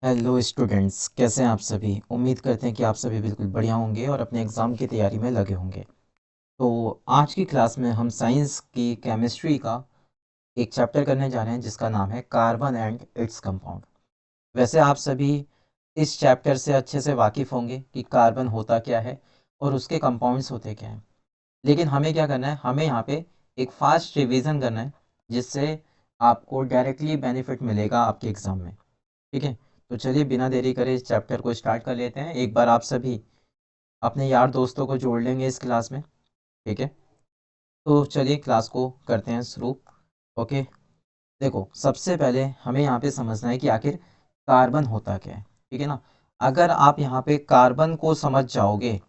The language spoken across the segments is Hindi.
हेलो स्टूडेंट्स, कैसे हैं आप सभी। उम्मीद करते हैं कि आप सभी बिल्कुल बढ़िया होंगे और अपने एग्ज़ाम की तैयारी में लगे होंगे। तो आज की क्लास में हम साइंस की केमिस्ट्री का एक चैप्टर करने जा रहे हैं जिसका नाम है कार्बन एंड इट्स कंपाउंड। वैसे आप सभी इस चैप्टर से अच्छे से वाकिफ़ होंगे कि कार्बन होता क्या है और उसके कंपाउंड्स होते क्या हैं। लेकिन हमें क्या करना है, हमें यहाँ पे एक फास्ट रिवीजन करना है जिससे आपको डायरेक्टली बेनिफिट मिलेगा आपके एग्ज़ाम में। ठीक है, तो चलिए बिना देरी करे इस चैप्टर को स्टार्ट कर लेते हैं। एक बार आप सभी अपने यार दोस्तों को जोड़ लेंगे इस क्लास में। ठीक है, तो चलिए क्लास को करते हैं शुरू। ओके, देखो सबसे पहले हमें यहाँ पे समझना है कि आखिर कार्बन होता क्या है। ठीक है ना, अगर आप यहाँ पे कार्बन को समझ जाओगे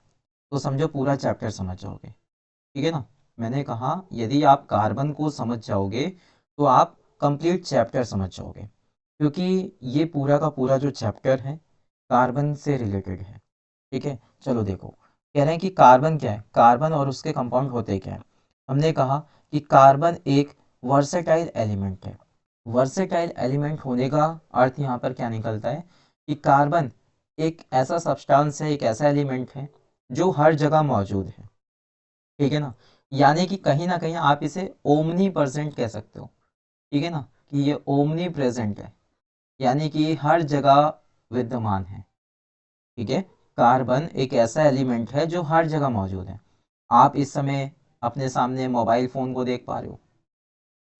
तो समझो पूरा चैप्टर समझ जाओगे। ठीक है ना, मैंने कहा यदि आप कार्बन को समझ जाओगे तो आप कंप्लीट चैप्टर समझ जाओगे, क्योंकि ये पूरा का पूरा जो चैप्टर है कार्बन से रिलेटेड है। ठीक है, चलो देखो, कह रहे हैं कि कार्बन क्या है, कार्बन और उसके कंपाउंड होते क्या है। हमने कहा कि कार्बन एक वर्सेटाइल एलिमेंट है। वर्सेटाइल एलिमेंट होने का अर्थ यहाँ पर क्या निकलता है कि कार्बन एक ऐसा सब्सटेंस है, एक ऐसा एलिमेंट है जो हर जगह मौजूद है। ठीक है ना, यानी कि कहीं ना कहीं आप इसे ओमनी प्रेजेंट कह सकते हो। ठीक है ना, कि ये ओमनी प्रेजेंट है, यानी कि हर जगह विद्यमान है। ठीक है, कार्बन एक ऐसा एलिमेंट है जो हर जगह मौजूद है। आप इस समय अपने सामने मोबाइल फ़ोन को देख पा रहे हो,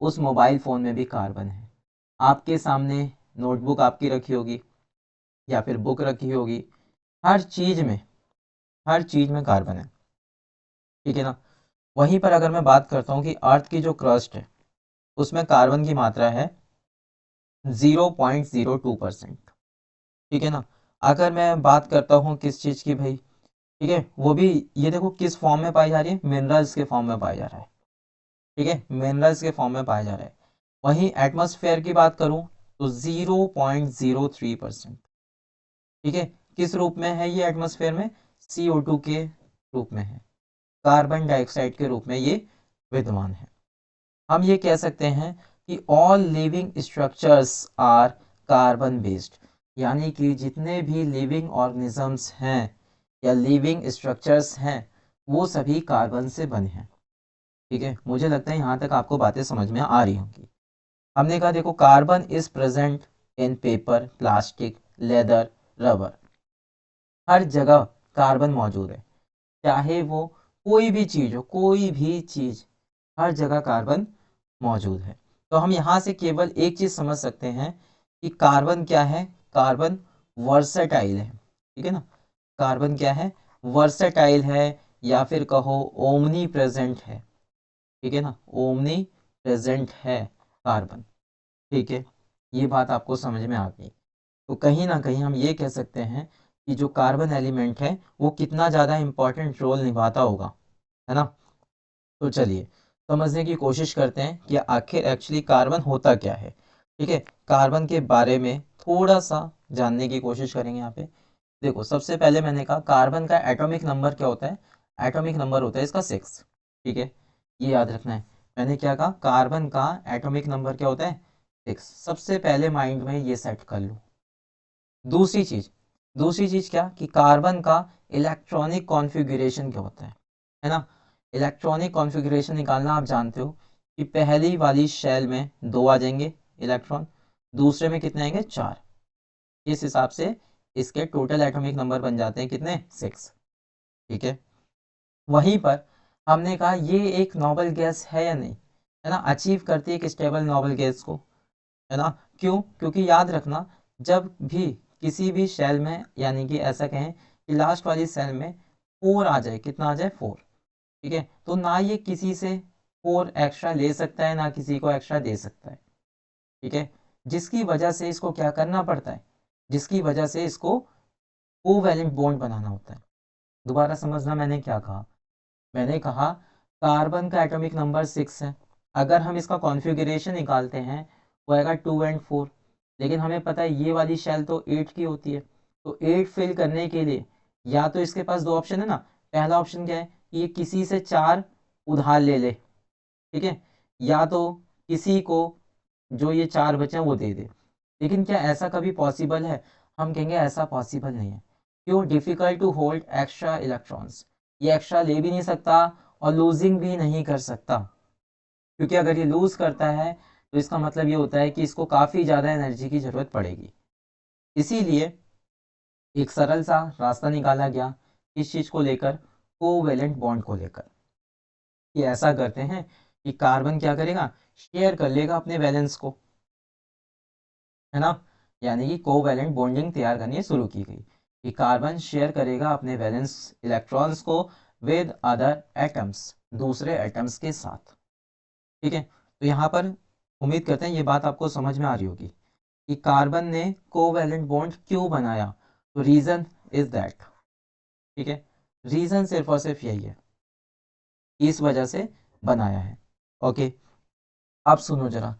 उस मोबाइल फ़ोन में भी कार्बन है। आपके सामने नोटबुक आपकी रखी होगी या फिर बुक रखी होगी, हर चीज़ में, हर चीज़ में कार्बन है। ठीक है ना, वहीं पर अगर मैं बात करता हूँ कि अर्थ की जो क्रस्ट है उसमें कार्बन की मात्रा है 0.02%। ठीक है ना, अगर मैं बात करता हूँ किस चीज़ की भाई, ठीक है, वो भी ये देखो किस फॉर्म में पाई जा रही है, मिनरल्स के फॉर्म में पाया जा रहा है। ठीक है, मिनरल्स के फॉर्म में पाया जा रहा है। वहीं एटमॉस्फेयर की बात करूं तो 0.03%। ठीक है, किस रूप में है ये एटमॉस्फेयर में, CO2 के रूप में है, कार्बन डाइऑक्साइड के रूप में ये विद्यमान है। हम ये कह सकते हैं कि all living structures are carbon based, यानी कि जितने भी लिविंग ऑर्गेनिजम्स हैं या लिविंग स्ट्रक्चर्स हैं वो सभी कार्बन से बने हैं। ठीक है, मुझे लगता है यहाँ तक आपको बातें समझ में आ रही होंगी। हमने कहा देखो carbon is present in paper, plastic, leather, rubber, हर जगह कार्बन मौजूद है। चाहे वो कोई भी चीज़ हो, कोई भी चीज़, हर जगह कार्बन मौजूद है। तो हम यहाँ से केवल एक चीज़ समझ सकते हैं कि कार्बन क्या है, कार्बन वर्सेटाइल है। ठीक है ना, कार्बन क्या है, वर्सेटाइल है, या फिर कहो ओमनी प्रेजेंट है। ठीक है ना, ओमनी प्रेजेंट है कार्बन। ठीक है, ये बात आपको समझ में आ गई। तो कहीं ना कहीं हम ये कह सकते हैं कि जो कार्बन एलिमेंट है वो कितना ज़्यादा इंपॉर्टेंट रोल निभाता होगा, है ना। तो चलिए समझने की कोशिश करते हैं कि आखिर एक्चुअली कार्बन होता क्या है। ठीक है, कार्बन के बारे में थोड़ा सा जानने की कोशिश करेंगे यहाँ पे। देखो सबसे पहले मैंने कहा कार्बन का एटॉमिक नंबर क्या होता है, एटॉमिक नंबर होता है इसका 6। ठीक है, ये याद रखना है। मैंने क्या कहा, कार्बन का एटॉमिक नंबर क्या होता है, 6। सबसे पहले माइंड में ये सेट कर लो। दूसरी चीज क्या कि कार्बन का इलेक्ट्रॉनिक कॉन्फ़िगरेशन क्या होता है ना। इलेक्ट्रॉनिक कॉन्फ़िगरेशन निकालना आप जानते हो कि पहली वाली शेल में 2 आ जाएंगे इलेक्ट्रॉन, दूसरे में कितने आएंगे, 4। इस हिसाब से इसके टोटल एटॉमिक नंबर बन जाते हैं कितने, 6। ठीक है, वहीं पर हमने कहा ये एक नोबल गैस है या नहीं, है ना, अचीव करती है एक स्टेबल नोबल गैस को, है ना। क्यों, क्योंकि याद रखना जब भी किसी भी सेल में, यानी कि ऐसा कहें कि लास्ट वाली सेल में 4 आ जाए, कितना आ जाए, 4। ठीक है, तो ना ये किसी से 4 एक्स्ट्रा ले सकता है ना किसी को एक्स्ट्रा दे सकता है। ठीक है, जिसकी वजह से इसको क्या करना पड़ता है, जिसकी वजह से इसको कोवैलेंट बॉन्ड बनाना होता है। दोबारा समझना मैंने क्या कहा, मैंने कहा कार्बन का एटॉमिक नंबर 6 है। अगर हम इसका कॉन्फ़िगरेशन निकालते हैं वो आएगा 2 एंड 4, लेकिन हमें पता है ये वाली शेल तो 8 की होती है। तो 8 फिल करने के लिए या तो इसके पास 2 ऑप्शन है ना, पहला ऑप्शन क्या है कि ये किसी से 4 उधार ले ले। ठीक है, या तो किसी को जो ये 4 बचे हैं वो दे दे। लेकिन क्या ऐसा कभी पॉसिबल है, हम कहेंगे ऐसा पॉसिबल नहीं है। क्यों? Difficult to hold extra electrons, ये एक्स्ट्रा ले भी नहीं सकता और लूजिंग भी नहीं कर सकता, क्योंकि अगर ये लूज करता है तो इसका मतलब ये होता है कि इसको काफ़ी ज़्यादा एनर्जी की ज़रूरत पड़ेगी। इसीलिए एक सरल सा रास्ता निकाला गया इस चीज़ को लेकर, कोवेलेंट बॉन्ड को लेकर, कि ऐसा करते हैं कि कार्बन क्या करेगा, शेयर कर लेगा अपने वैलेंस को, है ना। यानी कि कोवैलेंट बॉन्डिंग तैयार करनी शुरू की गई कि कार्बन शेयर करेगा अपने वैलेंस इलेक्ट्रॉन्स को विद अदर एटम्स, दूसरे एटम्स के साथ। ठीक है, तो यहाँ पर उम्मीद करते हैं ये बात आपको समझ में आ रही होगी कि कार्बन ने कोवैलेंट बॉन्ड क्यों बनाया। तो रीज़न इज दैट, ठीक है, रीज़न सिर्फ और सिर्फ यही है, इस वजह से बनाया है। ओके, अब सुनो जरा,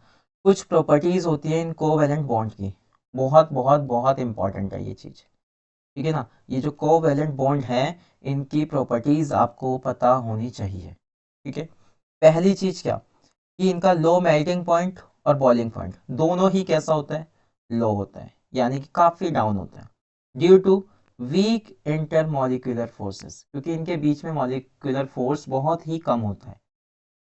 कुछ प्रॉपर्टीज होती है इन कोवैलेंट बॉन्ड की, बहुत बहुत बहुत इंपॉर्टेंट है ये चीज़, ठीक है ना। ये जो कोवैलेंट बॉन्ड है इनकी प्रॉपर्टीज आपको पता होनी चाहिए, ठीक है। पहली चीज़ क्या, कि इनका लो मेल्टिंग पॉइंट और बॉइलिंग पॉइंट दोनों ही कैसा होता है, लो होता है, यानी कि काफ़ी डाउन होता है, due to weak intermolecular forces, क्योंकि इनके बीच में मॉलिक्यूलर फोर्स बहुत ही कम होता है,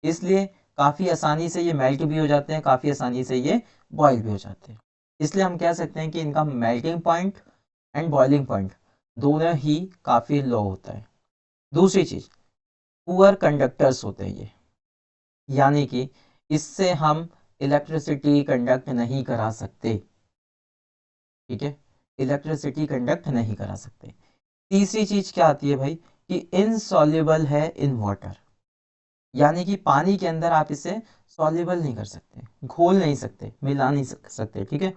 इसलिए काफ़ी आसानी से ये मेल्ट भी हो जाते हैं, काफ़ी आसानी से ये बॉयल भी हो जाते हैं। इसलिए हम कह सकते हैं कि इनका melting point and boiling point दोनों ही काफ़ी लो होता है। दूसरी चीज़, पुअर कंडक्टर्स होते हैं ये, यानी कि इससे हम इलेक्ट्रिसिटी कंडक्ट नहीं करा सकते, ठीक है, इलेक्ट्रिसिटी कंडक्ट नहीं करा सकते। तीसरी चीज़ क्या आती है भाई, कि इनसॉल्युबल है इन वाटर, यानी कि पानी के अंदर आप इसे सॉल्युबल नहीं कर सकते, घोल नहीं सकते, मिला नहीं सकते, ठीक है।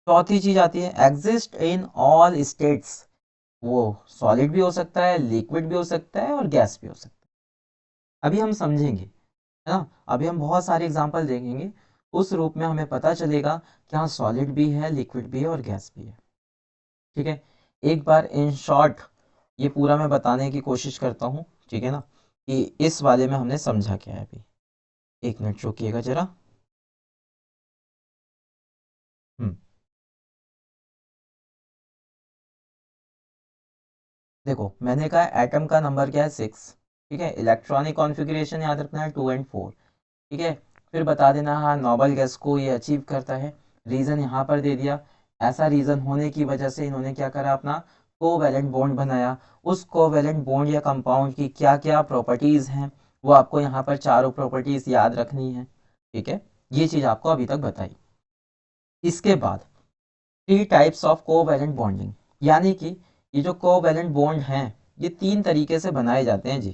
चौथी चीज आती है एग्जिस्ट इन ऑल स्टेट्स, वो सॉलिड भी हो सकता है, लिक्विड भी हो सकता है और गैस भी हो सकता है। अभी हम समझेंगे, है ना, अभी हम बहुत सारे एग्जांपल देखेंगे, उस रूप में हमें पता चलेगा कि हाँ सॉलिड भी है, लिक्विड भी है और गैस भी है, ठीक है। एक बार इन शॉर्ट ये पूरा मैं बताने की कोशिश करता हूँ, ठीक है ना, कि इस वाले में हमने समझा क्या है। अभी एक मिनट रुकिएगा जरा। हम्म, देखो मैंने कहा एटम का नंबर क्या है 6, ठीक है, इलेक्ट्रॉनिक कॉन्फ़िगरेशन याद रखना है 2 एंड 4, ठीक है। फिर बता देना हाँ नोबल गैस को ये अचीव करता है, रीज़न यहाँ पर दे दिया, ऐसा रीज़न होने की वजह से इन्होंने क्या करा, अपना कोवैलेंट बॉन्ड बनाया। उस कोवैलेंट बॉन्ड या कंपाउंड की क्या क्या प्रॉपर्टीज़ हैं वो आपको यहाँ पर चारों प्रॉपर्टीज़ याद रखनी है, ठीक है। ये चीज़ आपको अभी तक बताई। इसके बाद 3 टाइप्स ऑफ कोवैलेंट बॉन्डिंग, यानी कि ये जो कोवैलेंट बॉन्ड हैं ये 3 तरीके से बनाए जाते हैं जी,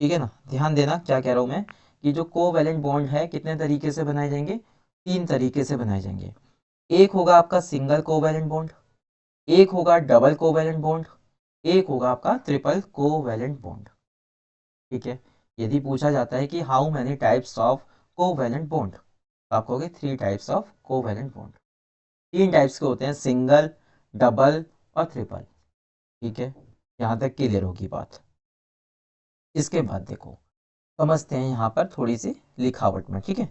ठीक है ना। ध्यान देना क्या कह रहा हूँ मैं, कि जो कोवैलेंट बॉन्ड है कितने तरीके से बनाए जाएंगे, 3 तरीके से बनाए जाएंगे। एक होगा आपका सिंगल कोवैलेंट बॉन्ड, एक होगा डबल कोवैलेंट बॉन्ड, एक होगा आपका ट्रिपल कोवैलेंट बॉन्ड, ठीक है। यदि पूछा जाता है कि how many types of covalent bond, तो आप कहोगे 3 types of covalent bond. 3 types के होते हैं, सिंगल, डबल और ट्रिपल, ठीक है। यहाँ तक क्लियर होगी बात। इसके बाद देखो समझते हैं यहाँ पर थोड़ी सी लिखावट में, ठीक है।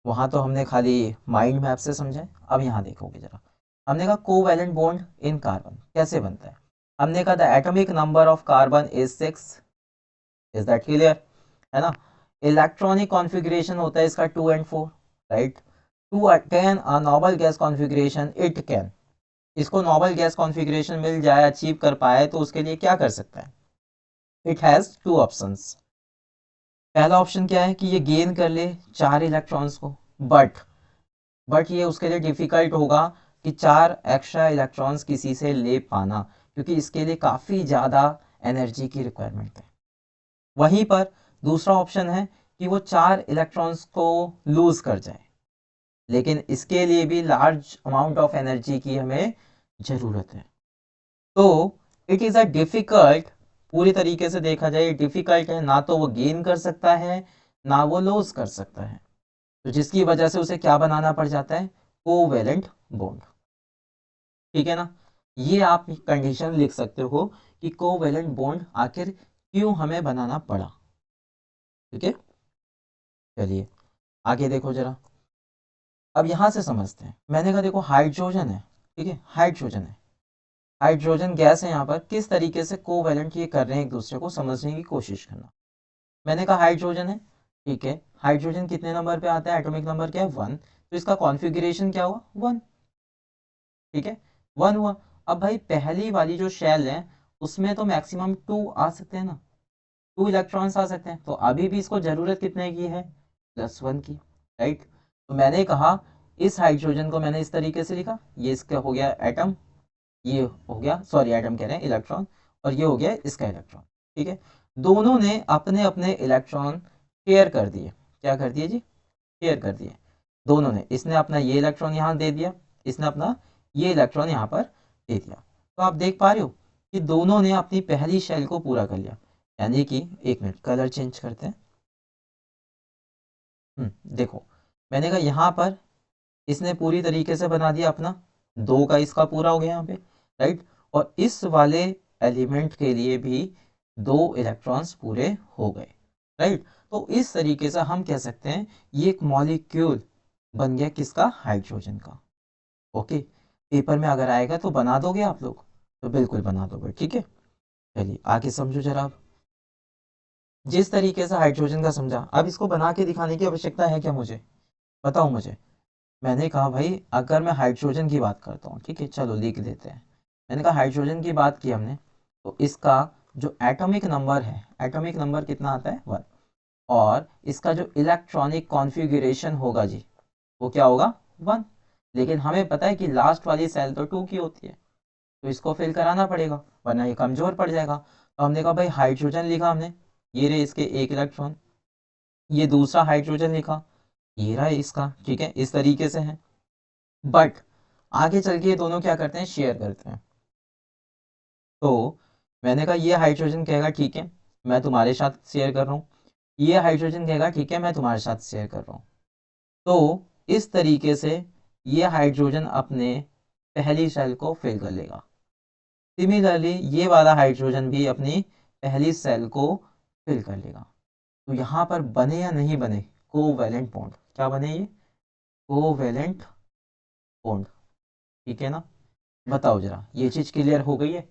वहाँ तो हमने खाली माइंड मैप से समझा है, अब यहाँ देखोगे जरा। हमने कहा कोवैलेंट बॉन्ड इन कार्बन कैसे बनता है, हमने कहा the atomic number of carbon is 6, is that clear, है ना। इलेक्ट्रॉनिक कॉन्फ़िगरेशन होता है इसका 2 and 4, right. To attain a noble gas configuration it can, इसको नोबल गैस कॉन्फ़िगरेशन मिल जाए, अचीव कर पाए, तो उसके लिए क्या कर सकता है, इट हैज़ 2 ऑप्शंस। पहला ऑप्शन क्या है कि ये गेन कर ले 4 इलेक्ट्रॉन्स को, बट ये उसके लिए डिफिकल्ट होगा कि 4 एक्स्ट्रा इलेक्ट्रॉन्स किसी से ले पाना, क्योंकि इसके लिए काफ़ी ज़्यादा एनर्जी की रिक्वायरमेंट है। वहीं पर दूसरा ऑप्शन है कि वो 4 इलेक्ट्रॉन्स को लूज कर जाए, लेकिन इसके लिए भी लार्ज अमाउंट ऑफ एनर्जी की हमें ज़रूरत है। तो इट इज़ अ डिफ़िकल्ट, पूरी तरीके से देखा जाए डिफ़िकल्ट है, ना तो वो गेन कर सकता है ना वो लॉस कर सकता है, तो जिसकी वजह से उसे क्या बनाना पड़ जाता है, कोवेलेंट बॉन्ड, ठीक है ना। ये आप कंडीशन लिख सकते हो कि कोवेलेंट बॉन्ड आखिर क्यों हमें बनाना पड़ा, ठीक है। चलिए आगे देखो जरा, अब यहां से समझते हैं। मैंने कहा देखो हाइड्रोजन है, ठीक है, हाइड्रोजन है, हाइड्रोजन गैस है। यहाँ पर किस तरीके से कोवैलेंट ये कर रहे हैं एक दूसरे को समझने की कोशिश करना। मैंने कहा हाइड्रोजन है, ठीक है, हाइड्रोजन कितने नंबर पे आता है, एटॉमिक नंबर क्या है 1, तो इसका कॉन्फ़िगरेशन क्या हुआ 1, ठीक है 1 हुआ। अब भाई पहली वाली जो शेल है उसमें तो मैक्सिमम 2 आ सकते हैं ना, 2 इलेक्ट्रॉन्स आ सकते हैं, तो अभी भी इसको जरूरत कितने की है +1 की, राइट। तो मैंने कहा इस हाइड्रोजन को मैंने इस तरीके से लिखा, ये इसका हो गया एटम, ये हो गया, सॉरी एटम कह रहे हैं, इलेक्ट्रॉन, और ये हो गया इसका इलेक्ट्रॉन, ठीक है। दोनों ने अपने अपने इलेक्ट्रॉन शेयर कर दिए, क्या कर दिए जी, शेयर कर दिए दोनों ने। इसने अपना ये इलेक्ट्रॉन यहाँ दे दिया, इसने अपना ये इलेक्ट्रॉन यहाँ पर दे दिया। तो आप देख पा रहे हो कि दोनों ने अपनी पहली शेल को पूरा कर लिया, यानी कि एक मिनट कलर चेंज करते हैं। देखो मैंने कहा यहाँ पर इसने पूरी तरीके से बना दिया अपना, 2 का इसका पूरा हो गया यहाँ पे, राइट। और इस वाले एलिमेंट के लिए भी 2 इलेक्ट्रॉन्स पूरे हो गए, राइट। तो इस तरीके से हम कह सकते हैं ये एक मॉलिक्यूल बन गया किसका, हाइड्रोजन का। ओके, पेपर में अगर आएगा तो बना दोगे आप लोग, तो बिल्कुल बना दोगे, ठीक है। चलिए आगे समझो जरा आप। जिस तरीके से हाइड्रोजन का समझा, अब इसको बना के दिखाने की आवश्यकता है क्या मुझे, बताओ मुझे। मैंने कहा भाई अगर मैं हाइड्रोजन की बात करता हूँ, ठीक है चलो लिख देते हैं। मैंने कहा हाइड्रोजन की बात की हमने, तो इसका जो एटॉमिक नंबर है, एटॉमिक नंबर कितना आता है 1, और इसका जो इलेक्ट्रॉनिक कॉन्फ़िगरेशन होगा जी वो क्या होगा 1। लेकिन हमें पता है कि लास्ट वाली सेल तो 2 की होती है, तो इसको फिल कराना पड़ेगा वरना ये कमज़ोर पड़ जाएगा। तो हमने कहा भाई हाइड्रोजन लिखा हमने, ये रहे इसके एक इलेक्ट्रॉन, ये दूसरा हाइड्रोजन लिखा, ये रहा इसका, ठीक है इस तरीके से है। बट आगे चल के ये दोनों क्या करते हैं, शेयर करते हैं। तो मैंने कहा ये हाइड्रोजन कहेगा ठीक है मैं तुम्हारे साथ शेयर कर रहा हूँ, ये हाइड्रोजन कहेगा ठीक है मैं तुम्हारे साथ शेयर कर रहा हूँ। तो इस तरीके से ये हाइड्रोजन अपने पहली सेल को फिल कर लेगा। सिमिलरली ये वाला हाइड्रोजन भी अपनी पहली सेल को फिल कर लेगा। तो यहाँ पर बने या नहीं बने कोवैलेंट बॉन्ड, क्या बने ये कोवैलेंट बॉन्ड, ठीक है ना। बताओ जरा ये चीज क्लियर हो गई है।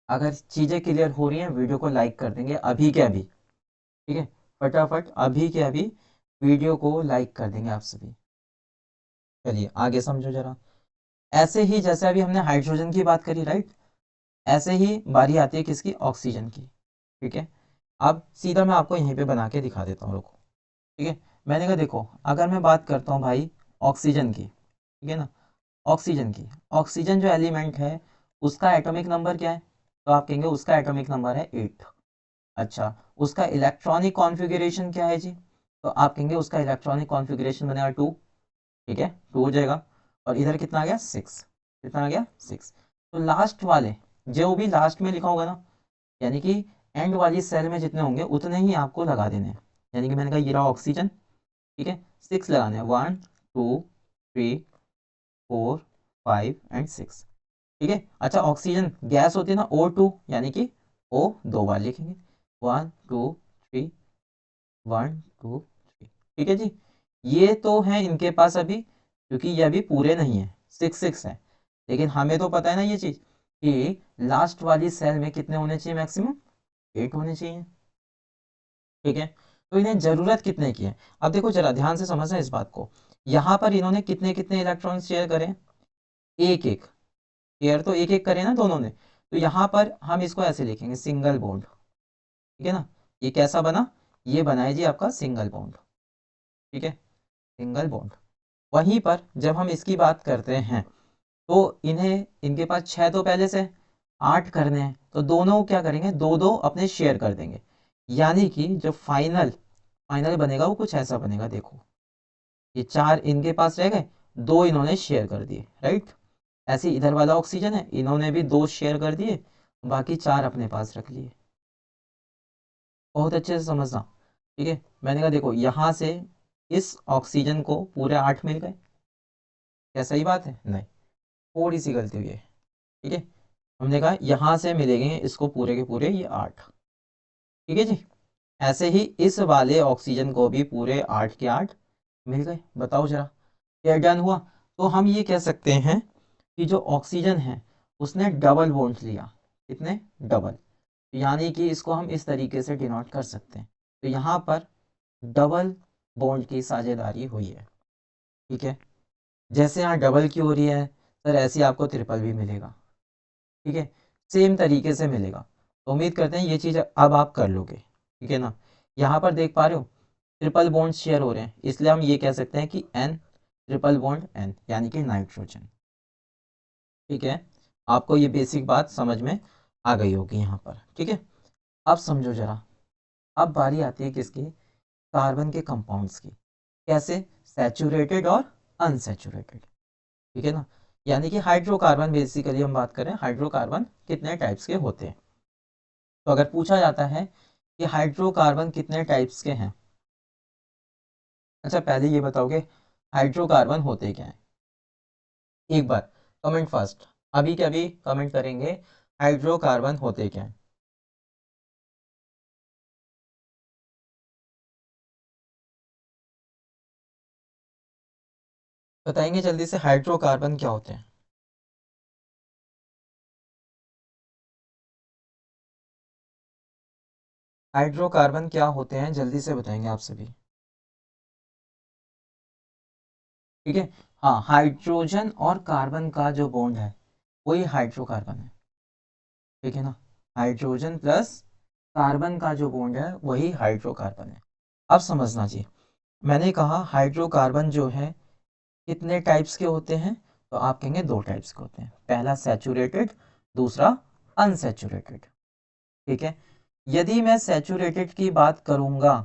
अगर चीजें क्लियर हो रही हैं वीडियो को लाइक कर देंगे अभी के अभी, ठीक है फटाफट अभी के अभी वीडियो को लाइक कर देंगे आप सभी। चलिए आगे समझो जरा। ऐसे ही जैसे अभी हमने हाइड्रोजन की बात करी, राइट, ऐसे ही बारी आती है किसकी, ऑक्सीजन की, ठीक है। अब सीधा मैं आपको यहीं पे बना के दिखा देता हूँ, रुको, ठीक है। मैंने कहा देखो अगर मैं बात करता हूँ भाई ऑक्सीजन की, ठीक है ना, ऑक्सीजन की, ऑक्सीजन जो एलिमेंट है उसका एटॉमिक नंबर क्या है, तो आप कहेंगे उसका एटॉमिक नंबर है 8। अच्छा, उसका इलेक्ट्रॉनिक कॉन्फ़िगरेशन क्या है जी, तो आप कहेंगे उसका इलेक्ट्रॉनिक कॉन्फ़िगरेशन बनेगा 2, ठीक है 2 हो जाएगा। और इधर कितना आ गया 6, कितना आ गया 6। तो लास्ट वाले जो भी लास्ट में लिखा होगा ना, यानी कि एंड वाली सेल में जितने होंगे उतने ही आपको लगा देने हैं। यानी कि मैंने कहा ये रहा ऑक्सीजन, ठीक है 6 लगाने हैं, 1 2 3 4 5 एंड 6, ठीक है। अच्छा ऑक्सीजन गैस होती है ना O2, यानी कि O 2 बार लिखेंगे, 1 2 3 1 2 3, ठीक है जी। ये तो है इनके पास अभी, क्योंकि ये अभी पूरे नहीं है, 6 है। लेकिन हमें तो पता है ना ये चीज कि लास्ट वाली सेल में कितने होने चाहिए, मैक्सिमम 8 होने चाहिए, ठीक है। तो इन्हें जरूरत कितने की है, अब देखो जरा ध्यान से समझना इस बात को। यहाँ पर इन्होंने कितने कितने इलेक्ट्रॉन शेयर करें, एक एक, शेयर तो एक एक करें ना दोनों ने। तो यहाँ पर हम इसको ऐसे लिखेंगे सिंगल बॉन्ड, ठीक है ना। ये कैसा बना, ये बनाए जी आपका सिंगल बॉन्ड, ठीक है सिंगल बॉन्ड। वहीं पर जब हम इसकी बात करते हैं तो इन्हें इनके पास 6 तो पहले से 8 करने हैं, तो दोनों क्या करेंगे, दो दो अपने शेयर कर देंगे। यानी कि जो फाइनल फाइनल बनेगा वो कुछ ऐसा बनेगा, देखो ये 4 इनके पास रह गए, 2 इन्होंने शेयर कर दिए, राइट। ऐसे इधर वाला ऑक्सीजन है, इन्होंने भी 2 शेयर कर दिए, बाकी 4 अपने पास रख लिए। बहुत अच्छे से समझना, ठीक है। मैंने कहा देखो यहाँ से इस ऑक्सीजन को पूरे 8 मिल गए, क्या सही बात है, नहीं थोड़ी सी गलती हुई है, ठीक है। हमने कहा यहाँ से मिलेंगे इसको पूरे के पूरे ये 8, ठीक है जी। ऐसे ही इस वाले ऑक्सीजन को भी पूरे 8 के 8 मिल गए। बताओ जरा क्या डन हुआ। तो हम ये कह सकते हैं कि जो ऑक्सीजन है उसने डबल बॉन्ड लिया, कितने, डबल, यानी कि इसको हम इस तरीके से डिनोट कर सकते हैं। तो यहाँ पर डबल बॉन्ड की साझेदारी हुई है, ठीक है। जैसे यहाँ डबल की हो रही है सर, ऐसे ही आपको ट्रिपल भी मिलेगा, ठीक है, सेम तरीके से मिलेगा। तो उम्मीद करते हैं ये चीज़ अब आप कर लोगे, ठीक है ना। यहाँ पर देख पा रहे हो ट्रिपल बॉन्ड शेयर हो रहे हैं, इसलिए हम ये कह सकते हैं कि N ट्रिपल बॉन्ड N, यानी कि नाइट्रोजन, ठीक है। आपको ये बेसिक बात समझ में आ गई होगी यहाँ पर, ठीक है। अब समझो जरा, अब बारी आती है किसकी, कार्बन के कंपाउंड्स की। कैसे, सैचुरेटेड और अनसैचुरेटेड, ठीक है ना। यानी कि हाइड्रोकार्बन, बेसिकली हम बात करें हाइड्रोकार्बन कितने टाइप्स के होते हैं। तो अगर पूछा जाता है कि हाइड्रोकार्बन कितने टाइप्स के हैं, अच्छा पहले ये बताओगे हाइड्रोकार्बन होते क्या हैं। एक बार कमेंट फर्स्ट, अभी के अभी कमेंट करेंगे हाइड्रोकार्बन होते क्या हैं। बताएंगे जल्दी से, हाइड्रोकार्बन क्या होते हैं। हाइड्रोकार्बन क्या होते हैं जल्दी से बताएंगे आप सभी, ठीक है। हाँ, हाइड्रोजन और कार्बन का जो बॉन्ड है वही हाइड्रोकार्बन है, ठीक है ना। हाइड्रोजन प्लस कार्बन का जो बॉन्ड है वही हाइड्रोकार्बन है। अब समझना जी, मैंने कहा हाइड्रोकार्बन जो है कितने टाइप्स के होते हैं, तो आप कहेंगे दो टाइप्स के होते हैं, पहला सैचुरेटेड, दूसरा अनसैचुरेटेड, ठीक है। यदि मैं सैचुरेटेड की बात करूंगा,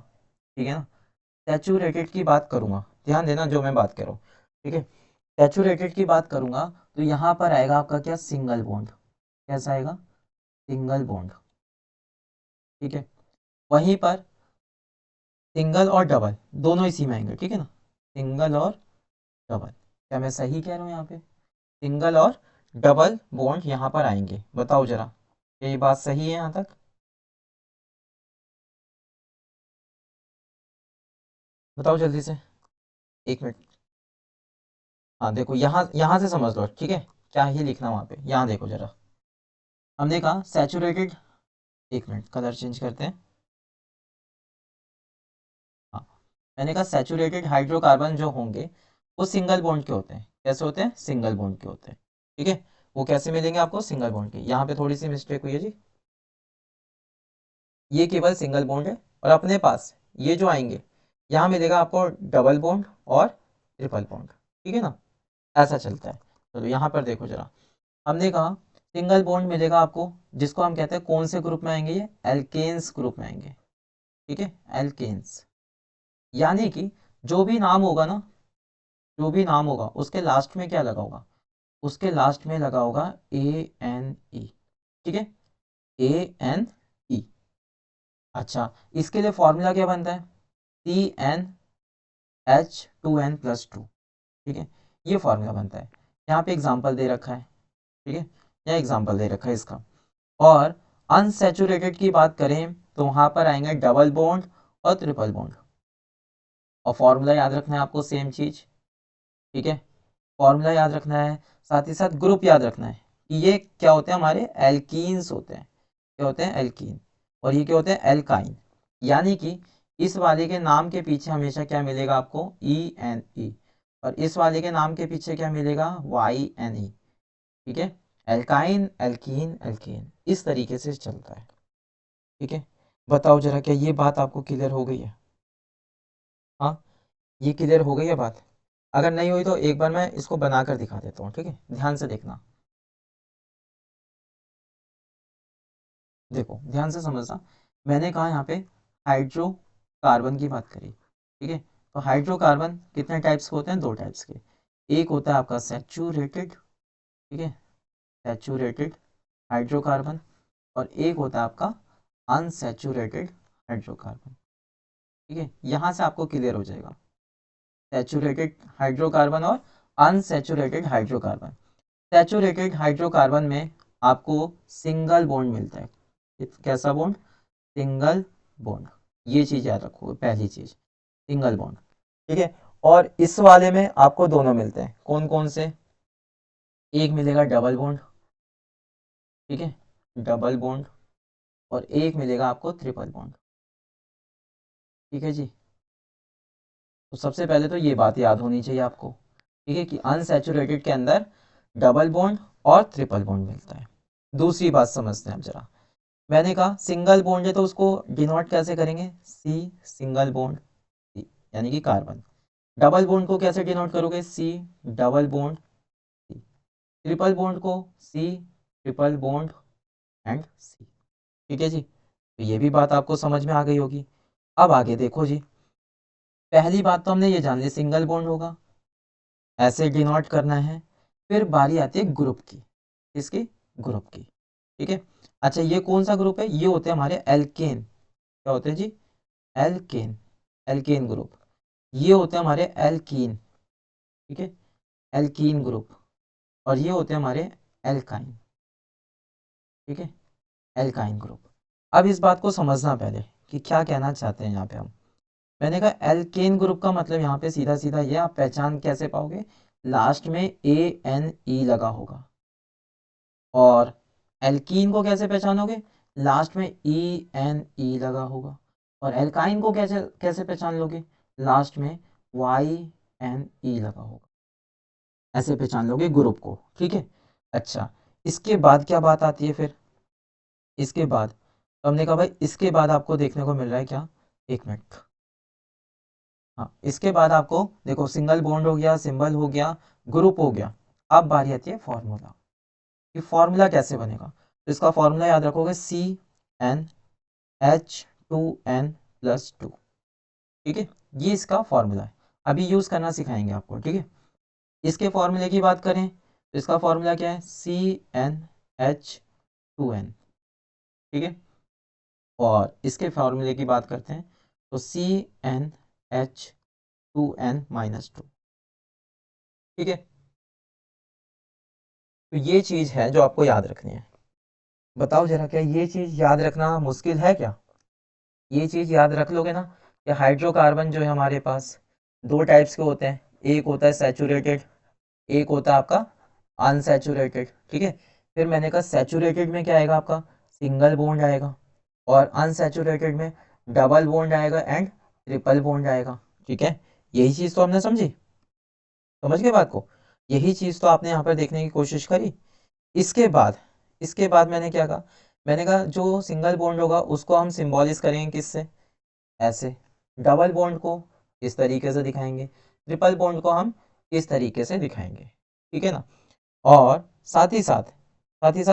ठीक है ना, सैचुरेटेड की बात करूंगा, ध्यान देना जो मैं बात कर रहा हूँ, ठीक है। सैचुरेटेड की बात करूंगा तो यहाँ पर आएगा आपका क्या, सिंगल बॉन्ड, कैसा आएगा, सिंगल बॉन्ड, ठीक है। वहीं पर सिंगल और डबल दोनों इसी में आएंगे, ठीक है ना, सिंगल और डबल, क्या मैं सही कह रहा हूँ यहाँ पे, सिंगल और डबल बॉन्ड यहाँ पर आएंगे। बताओ जरा, क्या ये बात सही है यहाँ तक, बताओ जल्दी से, एक मिनट। हाँ देखो, यहाँ यहाँ से समझ लो, ठीक है, क्या ही लिखना वहाँ पे, यहाँ देखो जरा, हमने कहा सैचुरेटेड, एक मिनट कलर चेंज करते हैं। हाँ, मैंने कहा सैचुरेटेड हाइड्रोकार्बन जो होंगे वो सिंगल बॉन्ड के होते हैं, कैसे होते हैं, सिंगल बॉन्ड के होते हैं, ठीक है। वो कैसे मिलेंगे आपको, सिंगल बॉन्ड के, यहाँ पे थोड़ी सी मिस्टेक हुई है जी, ये केवल सिंगल बॉन्ड है, और अपने पास ये जो आएंगे यहाँ मिलेगा आपको डबल बॉन्ड और ट्रिपल बॉन्ड, ठीक है ना, ऐसा चलता है। चलो यहाँ पर देखो जरा, हमने कहा सिंगल बॉन्ड मिलेगा आपको, जिसको हम कहते हैं कौन से ग्रुप में आएंगे, ये एल्केन्स ग्रुप में आएंगे, ठीक है, एल्केन्स। यानी कि जो भी नाम होगा ना, जो भी नाम होगा उसके लास्ट में क्या लगा होगा, उसके लास्ट में लगा होगा ANE, ठीक है, ANE। अच्छा, इसके लिए फॉर्मूला क्या बनता है, CnH2n+2, ठीक है, ये फॉर्मूला बनता है। यहाँ पे एग्जाम्पल दे रखा है, ठीक है, यह एग्जाम्पल दे रखा है इसका। और अनसैचुरेटेड की बात करें तो वहां पर आएंगे डबल बॉन्ड और ट्रिपल बॉन्ड, और फॉर्मूला याद रखना है आपको, सेम चीज, ठीक है, फॉर्मूला याद रखना है, साथ ही साथ ग्रुप याद रखना है कि ये क्या होते हैं, हमारे एल्कीन्स होते हैं, क्या होते हैं, एल्कीन, और ये क्या होते हैं, एल्काइन। यानी कि इस वाले के नाम के पीछे हमेशा क्या मिलेगा आपको, ENE, और इस वाले के नाम के पीछे क्या मिलेगा, YNE, ठीक है, एल्काइन एल्कीन एल्कीन, इस तरीके से चलता है, ठीक है। बताओ जरा, क्या ये बात आपको क्लियर हो गई है, हाँ, ये क्लियर हो गई है बात। अगर नहीं हुई तो एक बार मैं इसको बनाकर दिखा देता हूँ, ठीक है, ध्यान से देखना, देखो ध्यान से समझना। मैंने कहा यहाँ पे हाइड्रोकार्बन की बात करी, ठीक है। तो हाइड्रोकार्बन कितने टाइप्स के होते हैं, दो टाइप्स के, एक होता है आपका सैचुरेटेड, ठीक है, सैचुरेटेड हाइड्रोकार्बन, और एक होता है आपका अनसैचुरेटेड हाइड्रोकार्बन, ठीक है। यहाँ से आपको क्लियर हो जाएगा सैचुरेटेड हाइड्रोकार्बन और अनसैचुरेटेड हाइड्रोकार्बन। सैचुरेटेड हाइड्रोकार्बन में आपको सिंगल बॉन्ड मिलता है, कैसा बॉन्ड, सिंगल बॉन्ड, ये चीज याद रखो, पहली चीज सिंगल बॉन्ड, ठीक है। और इस वाले में आपको दोनों मिलते हैं, कौन कौन से, एक मिलेगा डबल बॉन्ड, ठीक है, डबल बॉन्ड, और एक मिलेगा आपको ट्रिपल बॉन्ड, ठीक है जी। तो सबसे पहले तो ये बात याद होनी चाहिए आपको, ठीक है, कि अनसैचुरेटेड के अंदर डबल बॉन्ड और ट्रिपल बॉन्ड मिलता है। दूसरी बात समझते हैं हम जरा। मैंने कहा सिंगल बॉन्ड है तो उसको डिनोट कैसे करेंगे, सी सिंगल बॉन्ड, यानी कि कार्बन। डबल बॉन्ड को कैसे डिनोट करोगे, C double bond C. Triple bond को C triple bond and C, ठीक है जी। तो ये भी बात आपको समझ में आ गई होगी। अब आगे देखो जी, पहली बात तो हमने ये जान ली सिंगल बॉन्ड होगा, ऐसे डिनोट करना है। फिर बारी आती है ग्रुप की, इसकी ग्रुप की, ठीक है। अच्छा ये कौन सा ग्रुप है, ये होते हैं हमारे एल्केन, क्या होते हैं जी, एल्केन, एल्केन ग्रुप। ये होते हैं हमारे एल्कीन, ठीक है, एल्कीन ग्रुप। और ये होते हैं हमारे एल्काइन, ठीक है, एल्काइन ग्रुप। अब इस बात को समझना पहले कि क्या कहना चाहते हैं यहाँ पे हम। मैंने कहा एल्केन ग्रुप का मतलब यहाँ पे सीधा सीधा ये, आप पहचान कैसे पाओगे, लास्ट में ANE लगा होगा। और एल्कीन को कैसे पहचानोगे, लास्ट में ENE लगा होगा। और एल्काइन को कैसे कैसे पहचान लोगे, लास्ट में YNE लगा होगा। ऐसे पहचान लोगे ग्रुप को, ठीक है। अच्छा इसके बाद क्या बात आती है फिर, इसके बाद तो हमने कहा भाई इसके बाद आपको देखने को मिल रहा है क्या, एक मिनट, हाँ इसके बाद आपको देखो सिंगल बॉन्ड हो गया, सिंबल हो गया, ग्रुप हो गया। अब बारी आती है फॉर्मूला, कि फॉर्मूला कैसे बनेगा। तो इसका फॉर्मूला याद रखोगे CnH2n+2, ठीक है, ये इसका फॉर्मूला है। अभी यूज करना सिखाएंगे आपको, ठीक है। इसके फॉर्मूले की बात करें तो इसका फॉर्मूला क्या है, CnH2n, ठीक है। और इसके फॉर्मूले की बात करते हैं तो CnH2n-2, ठीक है। तो ये चीज़ है जो आपको याद रखनी है। बताओ जरा, क्या ये चीज़ याद रखना मुश्किल है क्या, ये चीज़ याद रख लोगे ना। कि हाइड्रोकार्बन जो है हमारे पास दो टाइप्स के होते हैं, एक होता है सैचुरेटेड, एक होता है आपका अनसैचुरेटेड, ठीक है। फिर मैंने कहा सैचुरेटेड में क्या आएगा आपका, सिंगल बॉन्ड आएगा, और अनसैचुरेटेड में डबल बॉन्ड आएगा एंड ट्रिपल बॉन्ड आएगा, ठीक है। यही चीज़ तो हमने समझी, समझ गए बात को, यही चीज़ तो आपने यहाँ पर देखने की कोशिश करी। इसके बाद मैंने क्या कहा, मैंने कहा जो सिंगल बॉन्ड होगा उसको हम सिंबॉलिस करेंगे किससे, ऐसे। डबल बॉन्ड को इस तरीके से दिखाएंगे, ट्रिपल बॉन्ड को हम इस तरीके से दिखाएंगे, ठीक है ना। और साथ ही साथ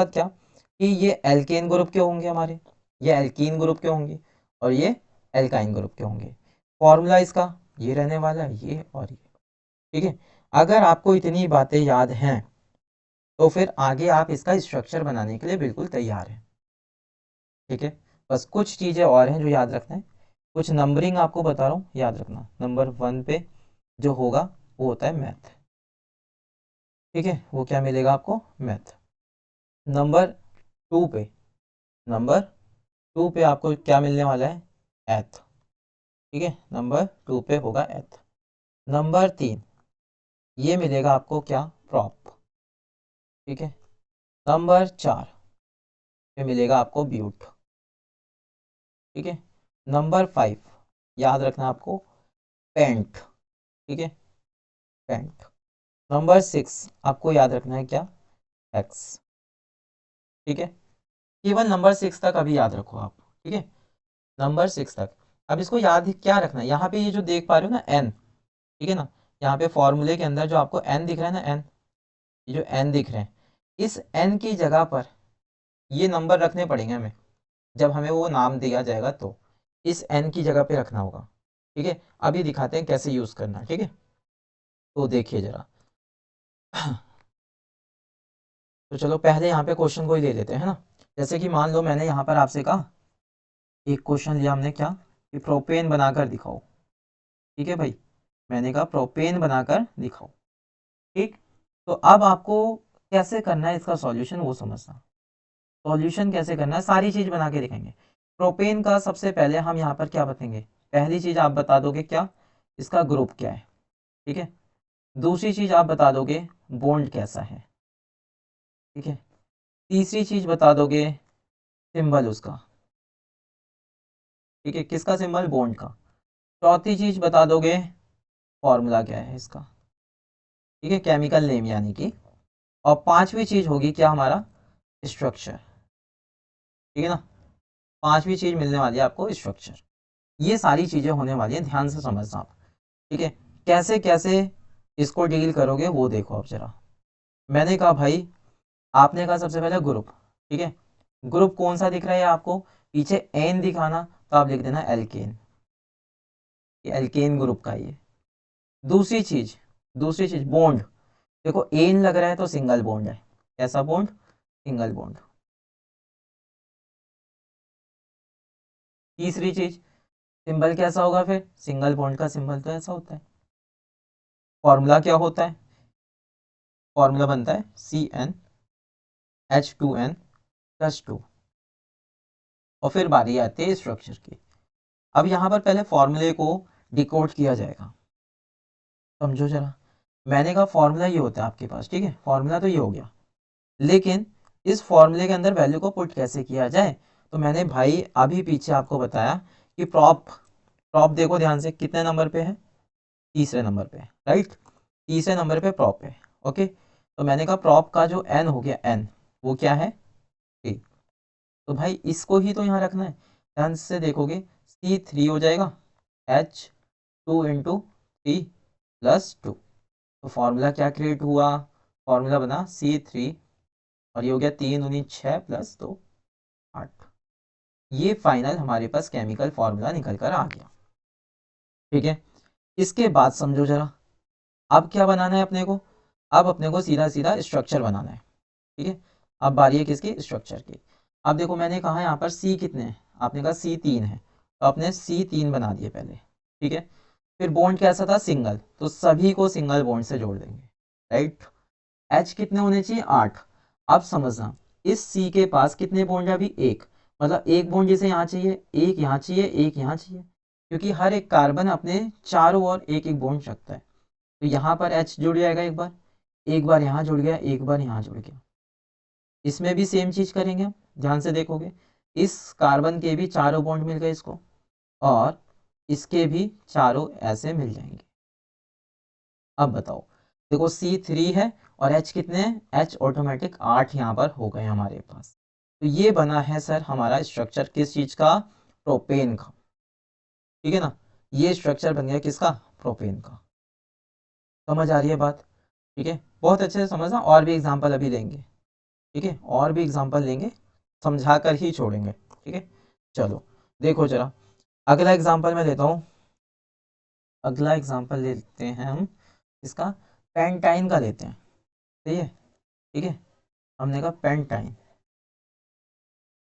क्या, कि ये एल्केन ग्रुप के होंगे हमारे, ये एल्कीन ग्रुप के होंगे, और ये एल्काइन ग्रुप के होंगे। फॉर्मूला इसका ये रहने वाला है, ये और ये, ठीक है। अगर आपको इतनी बातें याद हैं तो फिर आगे आप इसका स्ट्रक्चर बनाने के लिए बिल्कुल तैयार हैं, ठीक है। बस कुछ चीज़ें और हैं जो याद रखना है, कुछ नंबरिंग आपको बता रहा हूँ, याद रखना। नंबर 1 पे जो होगा वो होता है मैथ, ठीक है, वो क्या मिलेगा आपको, मैथ। नंबर 2 पे, नंबर 2 पे आपको क्या मिलने वाला है, एथ, ठीक है, नंबर 2 पे होगा एथ। नंबर 3 ये मिलेगा आपको क्या, प्रॉप, ठीक है। नंबर 4 पे मिलेगा आपको ब्यूट, ठीक है। नंबर 5 याद रखना आपको, पेंट, ठीक है, पेंट। नंबर 6 आपको याद रखना है क्या, एक्स, ठीक है। केवल नंबर 6 तक अभी याद रखो आप, ठीक है, नंबर 6 तक। अब इसको याद क्या रखना है, यहाँ पे ये जो देख पा रहे हो ना एन, ठीक है ना, यहाँ पे फॉर्मूले के अंदर जो आपको एन दिख रहा है ना, एन, ये जो एन दिख रहे हैं, इस एन की जगह पर ये नंबर रखने पड़ेंगे हमें, जब हमें वो नाम दिया जाएगा तो इस एन की जगह पे रखना होगा, ठीक है। अभी दिखाते हैं कैसे यूज करना, ठीक है। तो देखिए जरा, तो चलो पहले यहाँ पे क्वेश्चन को ही ले लेते हैं, है ना। जैसे कि मान लो मैंने यहाँ पर आपसे कहा, एक क्वेश्चन लिया हमने क्या, कि प्रोपेन बनाकर दिखाओ, ठीक है भाई, मैंने कहा प्रोपेन बनाकर दिखाओ, ठीक। तो अब आपको कैसे करना है इसका सॉल्यूशन वो समझना, सॉल्यूशन कैसे करना है, सारी चीज बना के दिखाएंगे। प्रोपेन का सबसे पहले हम यहाँ पर क्या बताएंगे, पहली चीज आप बता दोगे क्या, इसका ग्रुप क्या है, ठीक है। दूसरी चीज आप बता दोगे बॉन्ड कैसा है, ठीक है। तीसरी चीज बता दोगे सिंबल उसका, ठीक है, किसका सिंबल, बॉन्ड का। चौथी चीज बता दोगे फॉर्मूला क्या है इसका, ठीक है, केमिकल नेम यानी कि। और पांचवी चीज होगी क्या, हमारा स्ट्रक्चर, ठीक है ना। पांचवी चीज मिलने वाली है आपको स्ट्रक्चर। ये सारी चीजें होने वाली है, ध्यान से समझना आप, ठीक है। कैसे कैसे इसको डील करोगे वो देखो आप जरा। मैंने कहा भाई, आपने कहा सबसे पहले ग्रुप, ठीक है। ग्रुप कौन सा दिख रहा है आपको, पीछे एन दिखाना, तो आप लिख देना एल्केन, ये एल्केन ग्रुप का ये। दूसरी चीज बॉन्ड, देखो एन लग रहा है तो सिंगल बॉन्ड है, कैसा बॉन्ड, सिंगल बॉन्ड। तीसरी चीज सिंबल कैसा होगा, फिर सिंगल बॉन्ड का सिंबल तो ऐसा होता है। फॉर्मूला क्या होता है, फॉर्मूला बनता है CnH2n+2। और फिर बारी आती है स्ट्रक्चर की। अब यहाँ पर पहले फॉर्मूले को डिकोड किया जाएगा, समझो जरा। मैंने कहा फॉर्मूला ये होता है आपके पास, ठीक है, फॉर्मूला तो ये हो गया, लेकिन इस फॉर्मूले के अंदर वैल्यू को पुट कैसे किया जाए, तो मैंने भाई अभी पीछे आपको बताया कि प्रॉप, प्रॉप देखो ध्यान से, कितने नंबर पे है, तीसरे नंबर पे, राइट, तीसरे नंबर पे प्रॉप है, ओके। तो मैंने कहा प्रॉप का जो एन हो गया, एन वो क्या है, ए। तो भाई इसको ही तो यहाँ रखना है, ध्यान से देखोगे, C3 हो जाएगा H2 × 3 + 2। तो फॉर्मूला क्या क्रिएट हुआ, फॉर्मूला बना C3, और ये हो गया 3×9 = 6 + 2 8। ये फाइनल हमारे पास केमिकल फॉर्मूला निकल कर आ गया, ठीक है। इसके बाद समझो जरा, अब क्या बनाना है अपने को, अब अपने को सीधा सीधा स्ट्रक्चर बनाना है, ठीक है। अब बारी है किसकी, स्ट्रक्चर की। अब देखो मैंने कहा यहाँ पर C कितने हैं, आपने कहा C3 है, तो आपने C3 बना दिए पहले, ठीक है। फिर बॉन्ड कैसा था, सिंगल, तो सभी को सिंगल बॉन्ड से जोड़ देंगे, राइट। H कितने होने चाहिए, 8। अब समझना, इस C के पास कितने बॉन्ड है, अभी एक, मतलब एक बॉन्ड जैसे यहाँ चाहिए, एक यहाँ चाहिए, एक यहाँ चाहिए, क्योंकि हर एक कार्बन अपने चारों ओर एक एक बॉन्ड रखता है। तो यहाँ पर H जुड़ जाएगा एक बार यहाँ जुड़ गया, एक बार यहाँ जुड़ गया। इसमें भी सेम चीज करेंगे हम, ध्यान से देखोगे, इस कार्बन के भी चारों बॉन्ड मिल गए इसको, और इसके भी चारों ऐसे मिल जाएंगे। अब बताओ, देखो C3 है और H कितने हैं, H ऑटोमेटिक 8 यहाँ पर हो गए हमारे पास। तो ये बना है सर हमारा स्ट्रक्चर, किस चीज का, प्रोपेन का, ठीक है ना। ये स्ट्रक्चर बन गया किसका, प्रोपेन का। समझ आ रही है बात, ठीक है, बहुत अच्छे से समझना, और भी एग्जाम्पल अभी लेंगे, ठीक है, और भी एग्जाम्पल लेंगे, समझा कर ही छोड़ेंगे, ठीक है। चलो देखो जरा, अगला एग्जाम्पल मैं लेता हूँ, अगला एग्जाम्पल लेते हैं हम इसका, पेंटाइन का लेते हैं, सही है, ठीक है। हमने कहा पेंटाइन,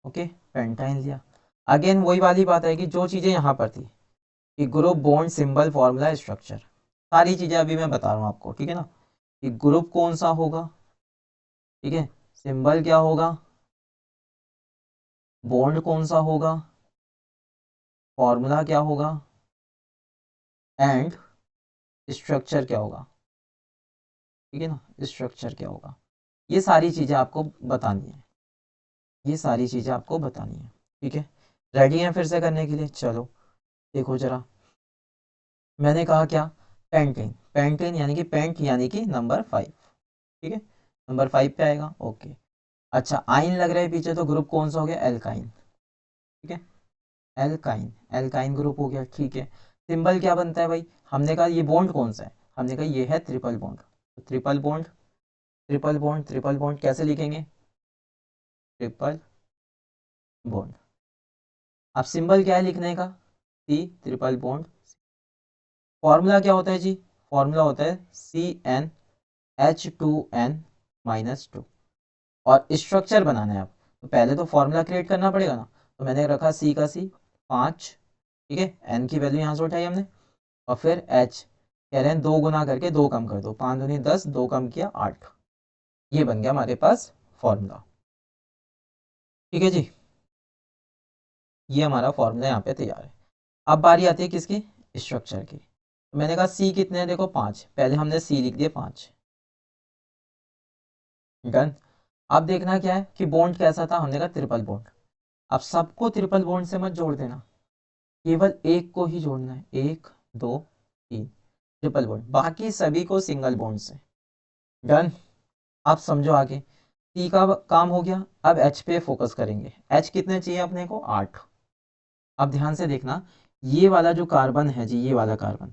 ओके, पेंटाइन लिया। अगेन वही वाली बात है कि जो चीज़ें यहाँ पर थी कि group, bond, symbol, formula, structure, सारी चीज़ें अभी मैं बता रहा हूँ आपको, ठीक है ना। कि ग्रुप कौन सा होगा, ठीक है, सिंबल क्या होगा, बॉन्ड कौन सा होगा, फॉर्मूला क्या होगा, एंड स्ट्रक्चर क्या होगा, ठीक है ना, स्ट्रक्चर क्या होगा। ये सारी चीज़ें आपको बतानी है, ये सारी चीज़ें आपको बतानी है, ठीक है। रेडी हैं फिर से करने के लिए, चलो देखो जरा। मैंने कहा क्या, पेंटेन, पेंटेन यानी कि पेंट यानी कि नंबर 5, ठीक है, नंबर 5 पे आएगा, ओके। अच्छा आइन लग रहा है पीछे, तो ग्रुप कौन सा हो गया, एल्काइन, ठीक है, एल्काइन, एल्काइन ग्रुप हो गया, ठीक है। सिंबल क्या बनता है भाई, हमने कहा ये बॉन्ड कौन सा है, हमने कहा ये है ट्रिपल बॉन्ड, तो triple bond, triple bond, triple bond कैसे लिखेंगे, ट्रिपल बॉन्ड। अब सिंबल क्या है लिखने का, सी ट्रिपल बॉन्ड। फॉर्मूला क्या होता है जी, फॉर्मूला होता है CnH2n-2। और स्ट्रक्चर बनाना है आप, तो पहले तो फॉर्मूला क्रिएट करना पड़ेगा ना, तो मैंने रखा C का C 5, ठीक है, N की वैल्यू यहाँ से उठाई हमने, और फिर H कह रहे हैं 2 गुना करके 2 कम कर दो, 5 दूनी 10, 2 कम किया 8। ये बन गया हमारे पास फॉर्मूला, ठीक है जी, ये हमारा फॉर्मूला यहाँ पे तैयार है। अब बारी आती है किसकी, स्ट्रक्चर की। तो मैंने कहा C कितने हैं, देखो 5, पहले हमने C लिख दिए 5, डन। अब देखना क्या है कि बॉन्ड कैसा था, हमने कहा ट्रिपल बॉन्ड। अब सबको ट्रिपल बॉन्ड से मत जोड़ देना, केवल एक को ही जोड़ना है, 1 2 3 ट्रिपल बॉन्ड, बाकी सभी को सिंगल बॉन्ड से। डन। आप समझो आगे, टी का काम हो गया। अब एच पे फोकस करेंगे। एच कितने चाहिए अपने को, 8। अब ध्यान से देखना, ये वाला जो कार्बन है जी, ये वाला कार्बन,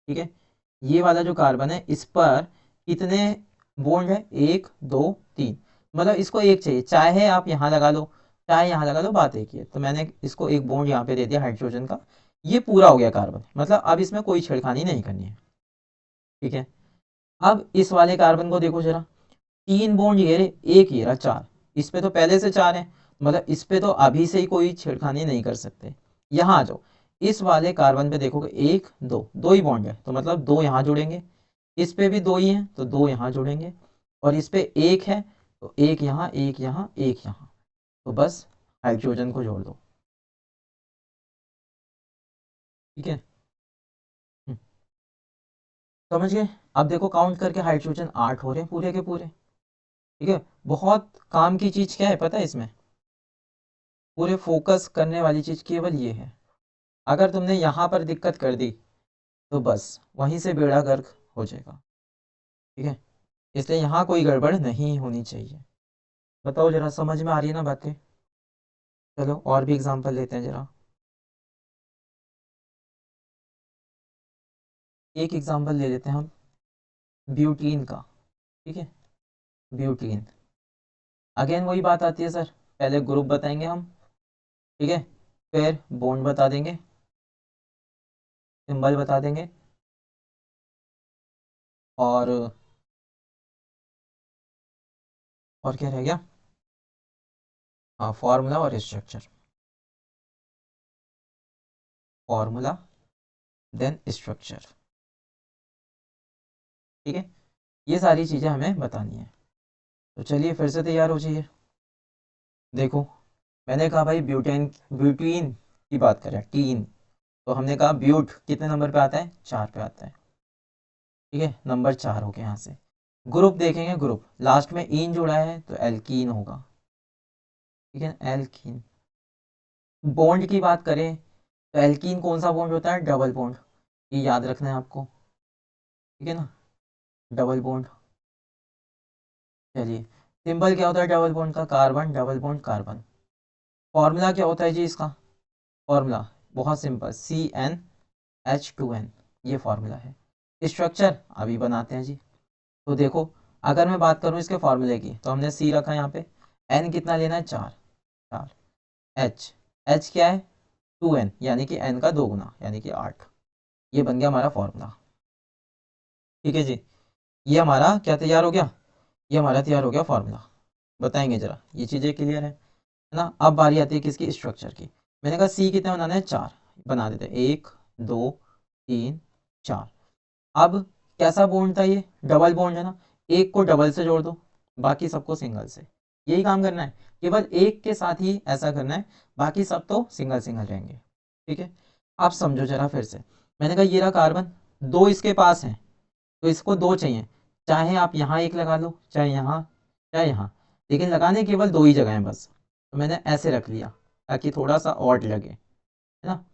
ठीक है, ये वाला जो कार्बन है इस पर कितने बॉन्ड है, 1 2 3, मतलब इसको एक चाहिए, चाहे आप यहाँ लगा लो चाहे यहाँ लगा लो, बात एक ही है। तो मैंने इसको एक बॉन्ड यहाँ पे दे दिया हाइड्रोजन का, ये पूरा हो गया कार्बन, मतलब अब इसमें कोई छेड़खानी नहीं करनी है, ठीक है। अब इस वाले कार्बन को देखो जरा, 3 बॉन्ड ये रहे, एक ये रहा 4, इस पे तो पहले से 4 है, मतलब इस पे तो अभी से ही कोई छेड़खानी नहीं कर सकते। यहाँ आ जाओ, इस वाले कार्बन पे देखोगे 1 2 दो ही बॉन्ड है, तो मतलब 2 यहाँ जुड़ेंगे, इस पे भी 2 ही है तो 2 यहाँ जुड़ेंगे, और इस पे 1 है तो 1 यहाँ 1 यहाँ 1 यहाँ, तो बस हाइड्रोजन को जोड़ दो, ठीक है। हम्म, समझ गए। अब देखो काउंट करके हाइड्रोजन 8 हो रहे हैं पूरे के पूरे, ठीक है। बहुत काम की चीज क्या है पता है इसमें, पूरे फोकस करने वाली चीज केवल ये है। अगर तुमने यहाँ पर दिक्कत कर दी तो बस वहीं से बेड़ा गर्क हो जाएगा, ठीक है। इसलिए यहाँ कोई गड़बड़ नहीं होनी चाहिए। बताओ जरा, समझ में आ रही है ना बातें। चलो और भी एग्जांपल लेते हैं जरा। एक एग्जांपल ले लेते हैं हम ब्यूटीन का, ठीक है। ब्यूटीन, अगेन वही बात आती है सर, पहले ग्रुप बताएंगे हम, ठीक है, फिर बॉन्ड बता देंगे, सिंबल बता देंगे, और क्या रह गया, हाँ फॉर्मूला और स्ट्रक्चर, फॉर्मूला देन स्ट्रक्चर, ठीक है। ये सारी चीज़ें हमें बतानी है। तो चलिए फिर से तैयार हो जाइए। देखो, मैंने कहा भाई ब्यूटेन, ब्यूटीन की बात करें, टीन, तो हमने कहा ब्यूट कितने नंबर पे आता है, 4 पे आता है, ठीक है, नंबर 4 हो गया। यहाँ से ग्रुप देखेंगे, ग्रुप लास्ट में इन जोड़ा है तो एल्कीन होगा, ठीक है, एल्कीन। बॉन्ड की बात करें तो एल्कीन कौन सा बॉन्ड होता है, डबल बॉन्ड, ये याद रखना है आपको, ठीक है ना, डबल बॉन्ड। चलिए, सिंबल क्या होता है डबल बॉन्ड का, carbon, double bond carbon. Formula क्या होता है जी इसका, फॉर्मूला बहुत सिंपल, CnH2n, ये फॉर्मूला है। स्ट्रक्चर अभी बनाते हैं जी। तो देखो, अगर मैं बात करूं इसके फॉर्मूले की, तो हमने C रखा है यहाँ पे, N कितना लेना है, 4 4, H, H क्या है 2n, यानी कि N का 2 गुना यानी कि 8, ये बन गया हमारा फॉर्मूला, ठीक है जी। ये हमारा क्या तैयार हो गया, ये हमारा तैयार हो गया फॉर्मूला। बताएंगे जरा, ये चीज़ें क्लियर है ना। अब बारी आती है किसकी, स्ट्रक्चर की। मैंने कहा सी कितने बनाना है, 4, बना देते हैं, 1 2 3 4। अब कैसा बॉन्ड था ये, डबल बॉन्ड है ना, एक को डबल से जोड़ दो, बाकी सबको सिंगल से, यही काम करना है, केवल एक के साथ ही ऐसा करना है, बाकी सब तो सिंगल सिंगल रहेंगे, ठीक है। आप समझो जरा फिर से, मैंने कहा ये रहा कार्बन, 2 इसके पास हैं, तो इसको 2 चाहिए, चाहे आप यहाँ एक लगा लो, चाहे यहाँ, चाहे यहाँ, लेकिन लगाने केवल 2 ही जगह हैं बस, तो मैंने ऐसे रख लिया ताकि थोड़ा सा ऑड लगे, है ना।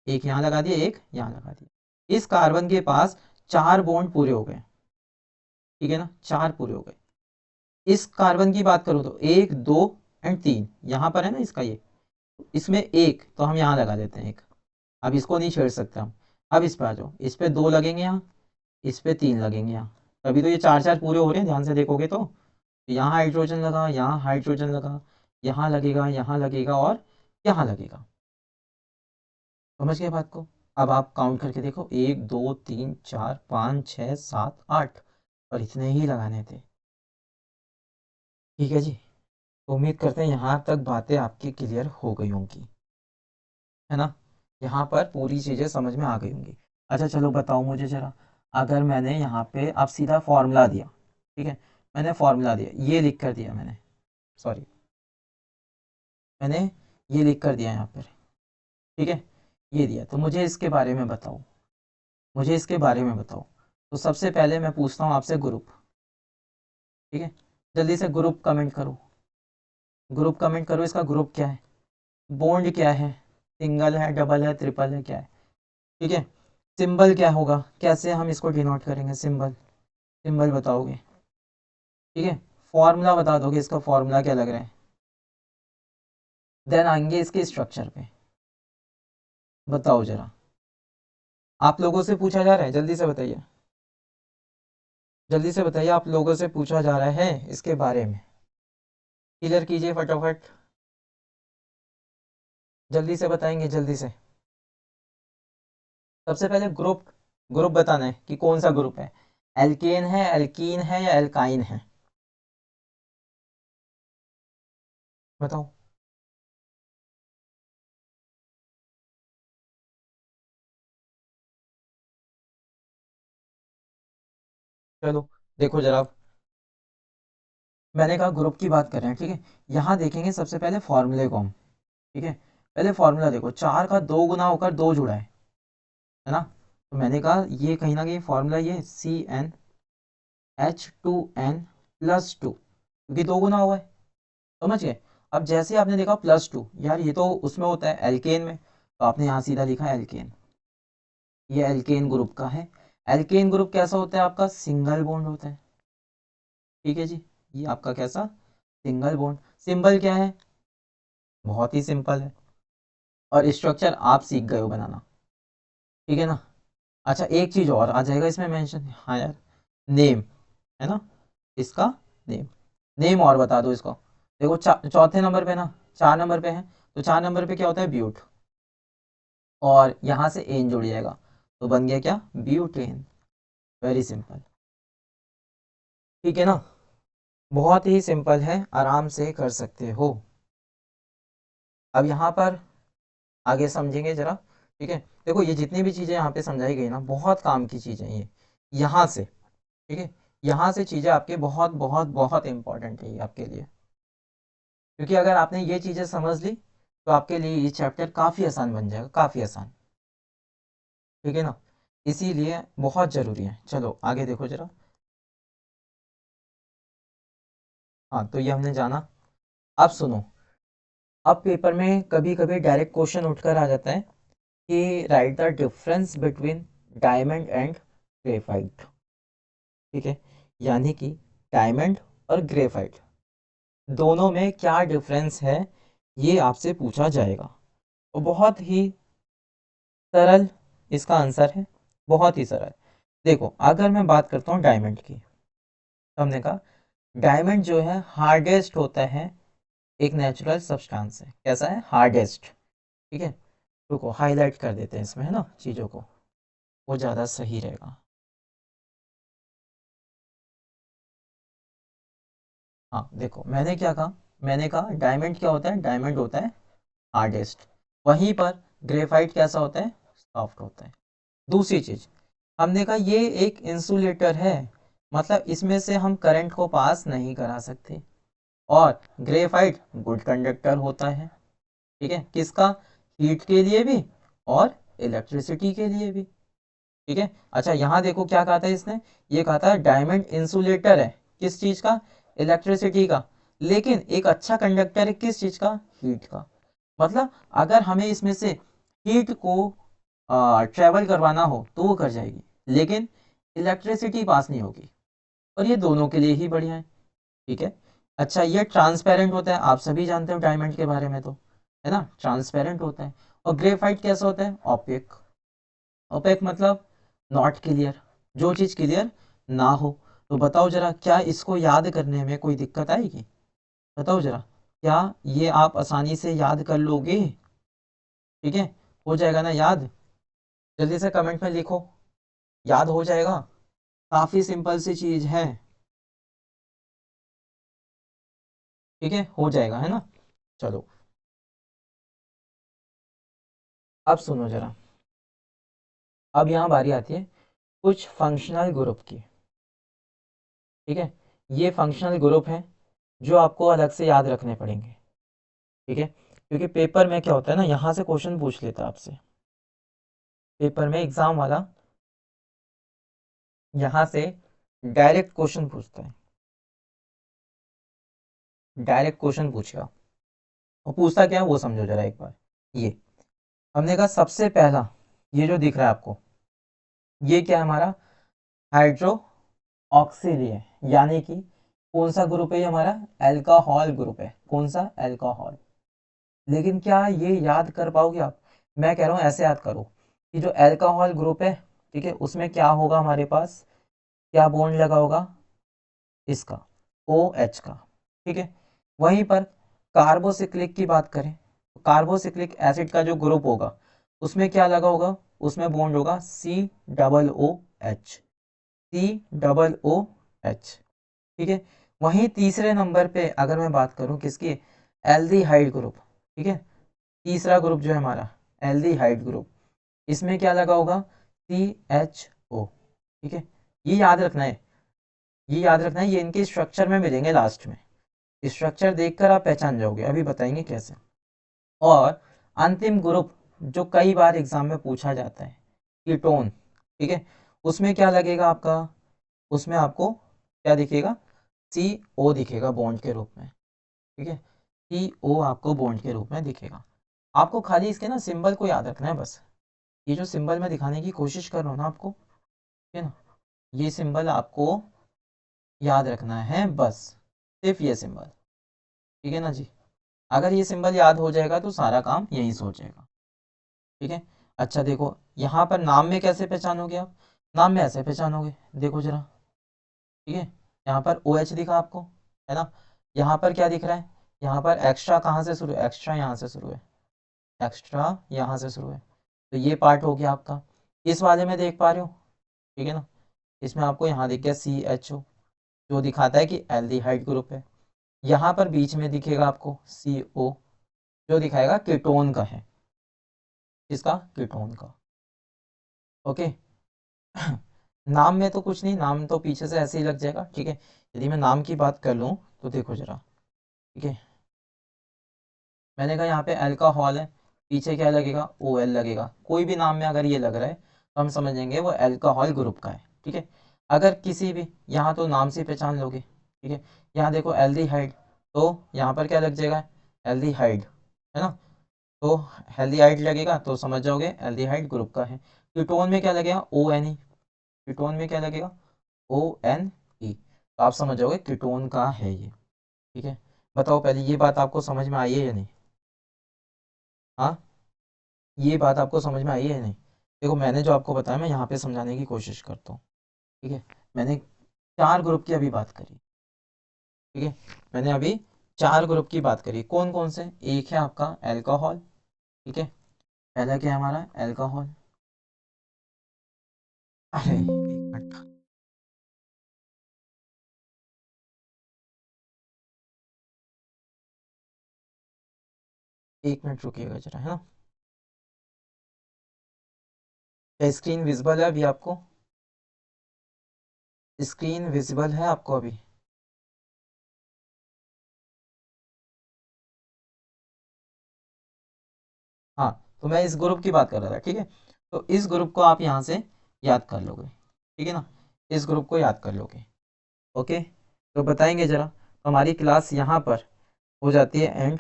एक यहाँ लगा दिया, एक यहाँ लगा दिया, इस कार्बन के पास 4 बॉन्ड पूरे हो गए, ठीक है ना, 4 पूरे हो गए। इस कार्बन की बात करूँ तो 1 2 एंड 3 यहाँ पर है ना इसका, ये इसमें एक तो हम यहाँ लगा देते हैं एक, अब इसको नहीं छेड़ सकते हम। अब इस पे आ जाओ, इस पे 2 लगेंगे यहाँ, इस पे 3 लगेंगे यहाँ, तभी तो ये 4 4 पूरे हो रहे हैं, ध्यान से देखोगे तो यहाँ हाइड्रोजन लगा, यहाँ हाइड्रोजन लगा, यहाँ लगेगा, यहाँ लगेगा और यहाँ लगेगा। समझ गए बात को। अब आप काउंट करके देखो, 1 2 3 4 5 6 7 8, और इतने ही लगाने थे, ठीक है जी। तो उम्मीद करते हैं यहाँ तक बातें आपकी क्लियर हो गई होंगी, है ना, यहाँ पर पूरी चीज़ें समझ में आ गई होंगी। अच्छा चलो बताओ मुझे ज़रा, अगर मैंने यहाँ पे अब सीधा फॉर्मूला दिया, ठीक है, मैंने फॉर्मूला दिया, ये लिख कर दिया मैंने, सॉरी, मैंने ये लिख कर दिया यहाँ पर, ठीक है, ये दिया, तो मुझे इसके बारे में बताओ, मुझे इसके बारे में बताओ। तो सबसे पहले मैं पूछता हूँ आपसे ग्रुप, ठीक है, जल्दी से ग्रुप कमेंट करो, ग्रुप कमेंट करो, इसका ग्रुप क्या है, बॉन्ड क्या है, सिंगल है, डबल है, ट्रिपल है, क्या है। ठीक है, सिंबल क्या होगा, कैसे हम इसको डिनोट करेंगे, सिंबल, सिंबल बताओगे। ठीक है, फॉर्मूला बता दोगे, इसका फॉर्मूला क्या लग रहा है। देन आएंगे इसके स्ट्रक्चर पे। बताओ जरा, आप लोगों से पूछा जा रहा है, जल्दी से बताइए, जल्दी से बताइए, आप लोगों से पूछा जा रहा है इसके बारे में, क्लियर कीजिए फटाफट, जल्दी से बताएंगे, जल्दी से। सबसे पहले ग्रुप, ग्रुप बताना है कि कौन सा ग्रुप है, एल्केन है, एल्कीन है, या एल्काइन है, बताओ। चलो देखो जरा, मैंने कहा ग्रुप की बात कर रहे हैं, ठीक है। यहाँ देखेंगे सबसे पहले फॉर्मूले को हम, ठीक है। पहले फॉर्मूला देखो, 4 का 2 गुना होकर 2 जुड़ा है ना। तो मैंने कहा ये कहीं ना कहीं फॉर्मूला ये CnH2n+2, क्योंकि 2 गुना हुआ है, समझ गए। अब जैसे आपने देखा +2, यार ये तो उसमें होता है एल्केन में, तो आपने यहाँ सीधा लिखा एल्केन, ये एल्केन ग्रुप का है। एल्केन ग्रुप कैसा होता है आपका, सिंगल बॉन्ड होता है, ठीक है जी। ये आपका कैसा, सिंगल बॉन्ड। सिंबल क्या है, बहुत ही सिंपल है, और स्ट्रक्चर आप सीख गए हो बनाना, ठीक है ना। अच्छा एक चीज और आ जाएगा इसमें मेंशन, हाँ यार, नेम, है ना, इसका नेम, नेम और बता दो इसको। देखो चौथे नंबर पे ना, 4 नंबर पे है, तो 4 नंबर पे क्या होता है, ब्यूट, और यहाँ से एन जुड़ जाएगा, तो बन गया क्या, ब्यूटेन। वेरी सिंपल, ठीक है ना, बहुत ही सिंपल है, आराम से कर सकते हो। अब यहाँ पर आगे समझेंगे जरा, ठीक है। देखो ये जितनी भी चीज़ें यहाँ पे समझाई गई ना, बहुत काम की चीज़ें ये, यहाँ से, ठीक है, यहाँ से चीज़ें आपके बहुत बहुत बहुत इंपॉर्टेंट है ये आपके लिए, क्योंकि अगर आपने ये चीज़ें समझ ली तो आपके लिए ये चैप्टर काफ़ी आसान बन जाएगा, काफ़ी आसान, ठीक है ना, इसीलिए बहुत ज़रूरी है। चलो आगे देखो जरा, हाँ तो ये हमने जाना। अब सुनो, अब पेपर में कभी कभी डायरेक्ट क्वेश्चन उठकर आ जाता है कि right the difference between diamond and graphite, ठीक है, यानी कि डायमंड और ग्रेफाइट दोनों में क्या डिफरेंस है, ये आपसे पूछा जाएगा। और बहुत ही सरल इसका आंसर है, बहुत ही सरल। देखो अगर मैं बात करता हूँ डायमंड की, तो हमने कहा डायमंड जो है हार्डेस्ट होता है, एक नेचुरल सब्सटेंस है, कैसा है, हार्डेस्ट, ठीक है। रुको हाईलाइट कर देते हैं इसमें, है ना, चीज़ों को, वो ज़्यादा सही रहेगा। हाँ देखो मैंने क्या कहा, मैंने कहा डायमंड क्या होता है, डायमंड होता है हार्डेस्ट, वहीं पर ग्रेफाइट कैसा होता है, सॉफ्ट होता है। दूसरी चीज, हमने कहा ये एक इंसुलेटर है, मतलब इसमें से हम करंट को पास नहीं करा सकते, और ग्रेफाइट गुड कंडक्टर होता है, ठीक है, किसका, हीट के लिए भी और इलेक्ट्रिसिटी के लिए भी, ठीक है। अच्छा यहाँ देखो क्या कहा था इसने, ये कहा था डायमंड इंसुलेटर है, किस चीज का, इलेक्ट्रिसिटी का, लेकिन एक अच्छा कंडक्टर है किस चीज का, हीट का। मतलब अगर हमें इसमें से हीट को ट्रेवल करवाना हो तो वो कर जाएगी, लेकिन इलेक्ट्रिसिटी पास नहीं होगी, और ये दोनों के लिए ही बढ़िया है, ठीक है। अच्छा ये ट्रांसपेरेंट होता है, आप सभी जानते हो डायमंड के बारे में तो, है ना, ट्रांसपेरेंट होता है। और ग्रेफाइट कैसा होता है, ओपेक, ओपेक मतलब नॉट क्लियर, जो चीज़ क्लियर ना हो। तो बताओ जरा, क्या इसको याद करने में कोई दिक्कत आएगी, बताओ जरा, क्या ये आप आसानी से याद कर लोगे, ठीक है, हो जाएगा ना याद, जल्दी से कमेंट में लिखो, याद हो जाएगा, काफ़ी सिंपल सी चीज़ है, ठीक है, हो जाएगा, है ना। चलो अब सुनो जरा, अब यहाँ बारी आती है कुछ फंक्शनल ग्रुप की, ठीक है। ये फंक्शनल ग्रुप हैं जो आपको अलग से याद रखने पड़ेंगे, ठीक है, क्योंकि पेपर में क्या होता है ना, यहाँ से क्वेश्चन पूछ लेता है आपसे, पेपर में एग्जाम वाला यहाँ से डायरेक्ट क्वेश्चन पूछता है, डायरेक्ट क्वेश्चन पूछेगा, और पूछता क्या है वो समझो जरा एक बार। ये हमने कहा सबसे पहला, ये जो दिख रहा है आपको, ये क्या है हमारा हाइड्रो ऑक्सिली है, यानी कि कौन सा ग्रुप है ये हमारा एल्कोहल ग्रुप है। कौन सा एल्कोहल। लेकिन क्या ये याद कर पाओगे आप, मैं कह रहा हूँ ऐसे याद करो कि जो एल्कोहल ग्रुप है, ठीक है, उसमें क्या होगा हमारे पास, क्या बॉन्ड लगा होगा इसका OH का, ठीक है। वहीं पर कार्बोसिक्लिक की बात करें तो कार्बोसिक्लिक एसिड का जो ग्रुप होगा उसमें क्या लगा होगा, उसमें बॉन्ड होगा COOH, COOH, ठीक है। वहीं तीसरे नंबर पे अगर मैं बात करूं किसकी, एल्डिहाइड ग्रुप, ठीक है। तीसरा ग्रुप जो है हमारा एल्डिहाइड ग्रुप, इसमें क्या लगा होगा CHO, ठीक है। ये याद रखना है, ये याद रखना है, ये इनके स्ट्रक्चर में मिलेंगे लास्ट में। स्ट्रक्चर देखकर आप पहचान जाओगे, अभी बताएंगे कैसे। और अंतिम ग्रुप जो कई बार एग्जाम में पूछा जाता है कीटोन, ठीक है, उसमें क्या लगेगा आपका, उसमें आपको क्या दिखेगा, CO दिखेगा बॉन्ड के रूप में, ठीक है। CO आपको बॉन्ड के रूप में दिखेगा। आपको खाली इसके ना सिंबल को याद रखना है बस। ये जो सिंबल मैं दिखाने की कोशिश कर रहा हूँ ना आपको, ठीक है ना, ये सिंबल आपको याद रखना है बस, सिर्फ ये सिंबल, ठीक है ना जी। अगर ये सिंबल याद हो जाएगा तो सारा काम यहीं से हो जाएगा, ठीक है। अच्छा देखो यहाँ पर नाम में कैसे पहचानोगे आप, नाम में ऐसे पहचानोगे, देखो जरा, ठीक है। यहाँ पर OH दिखा आपको, है ना। यहाँ पर क्या दिख रहा है, यहाँ पर एक्स्ट्रा कहाँ से शुरू है, एक्स्ट्रा यहाँ से शुरू है, एक्स्ट्रा यहाँ से शुरू है, तो ये पार्ट हो गया आपका। इस वाले में देख पा रहे हो, ठीक है ना, इसमें आपको यहाँ दिख गया CHO, जो दिखाता है कि एल्डिहाइड ग्रुप है। यहाँ पर बीच में दिखेगा आपको CO, जो दिखाएगा कीटोन का है, इसका कीटोन का, ओके। नाम में तो कुछ नहीं, नाम तो पीछे से ऐसे ही लग जाएगा, ठीक है। यदि मैं नाम की बात कर लूँ तो देखो जरा, ठीक है, मैंने कहा यहाँ पे अल्कोहल है, पीछे क्या लगेगा OL लगेगा। कोई भी नाम में अगर ये लग रहा है तो हम समझेंगे वो अल्कोहल ग्रुप का है, ठीक है। अगर किसी भी, यहाँ तो नाम से पहचान लोगे, ठीक है। यहाँ देखो एल्डिहाइड, तो यहाँ पर क्या लग जाएगा एल्डिहाइड, है ना, तो एल्डिहाइड लगेगा तो समझ जाओगे एल्डिहाइड ग्रुप का है। कीटोन में क्या लगेगा ONE, कीटोन में क्या लगेगा ONE, तो आप समझ जाओगे कीटोन का है ये, ठीक है। बताओ पहले ये बात आपको समझ में आई है या नहीं, हाँ, ये बात आपको समझ में आई है या नहीं। देखो मैंने जो आपको बताया मैं यहाँ पे समझाने की कोशिश करता हूँ, ठीक है। मैंने 4 ग्रुप की अभी बात करी, ठीक है, मैंने अभी 4 ग्रुप की बात करी, कौन कौन से, एक है आपका एल्कोहल, ठीक है, पहला क्या है हमारा एल्कोहल। अरे एक मिनट, एक मिनट रुकिएगा जरा, है ना। क्या स्क्रीन विजिबल है अभी आपको, स्क्रीन विजिबल है आपको अभी। हाँ, तो मैं इस ग्रुप की बात कर रहा था, ठीक है। तो इस ग्रुप को आप यहाँ से याद कर लोगे, ठीक है ना, इस ग्रुप को याद कर लोगे, ओके। तो बताएंगे जरा, तो हमारी क्लास यहाँ पर हो जाती है एंड।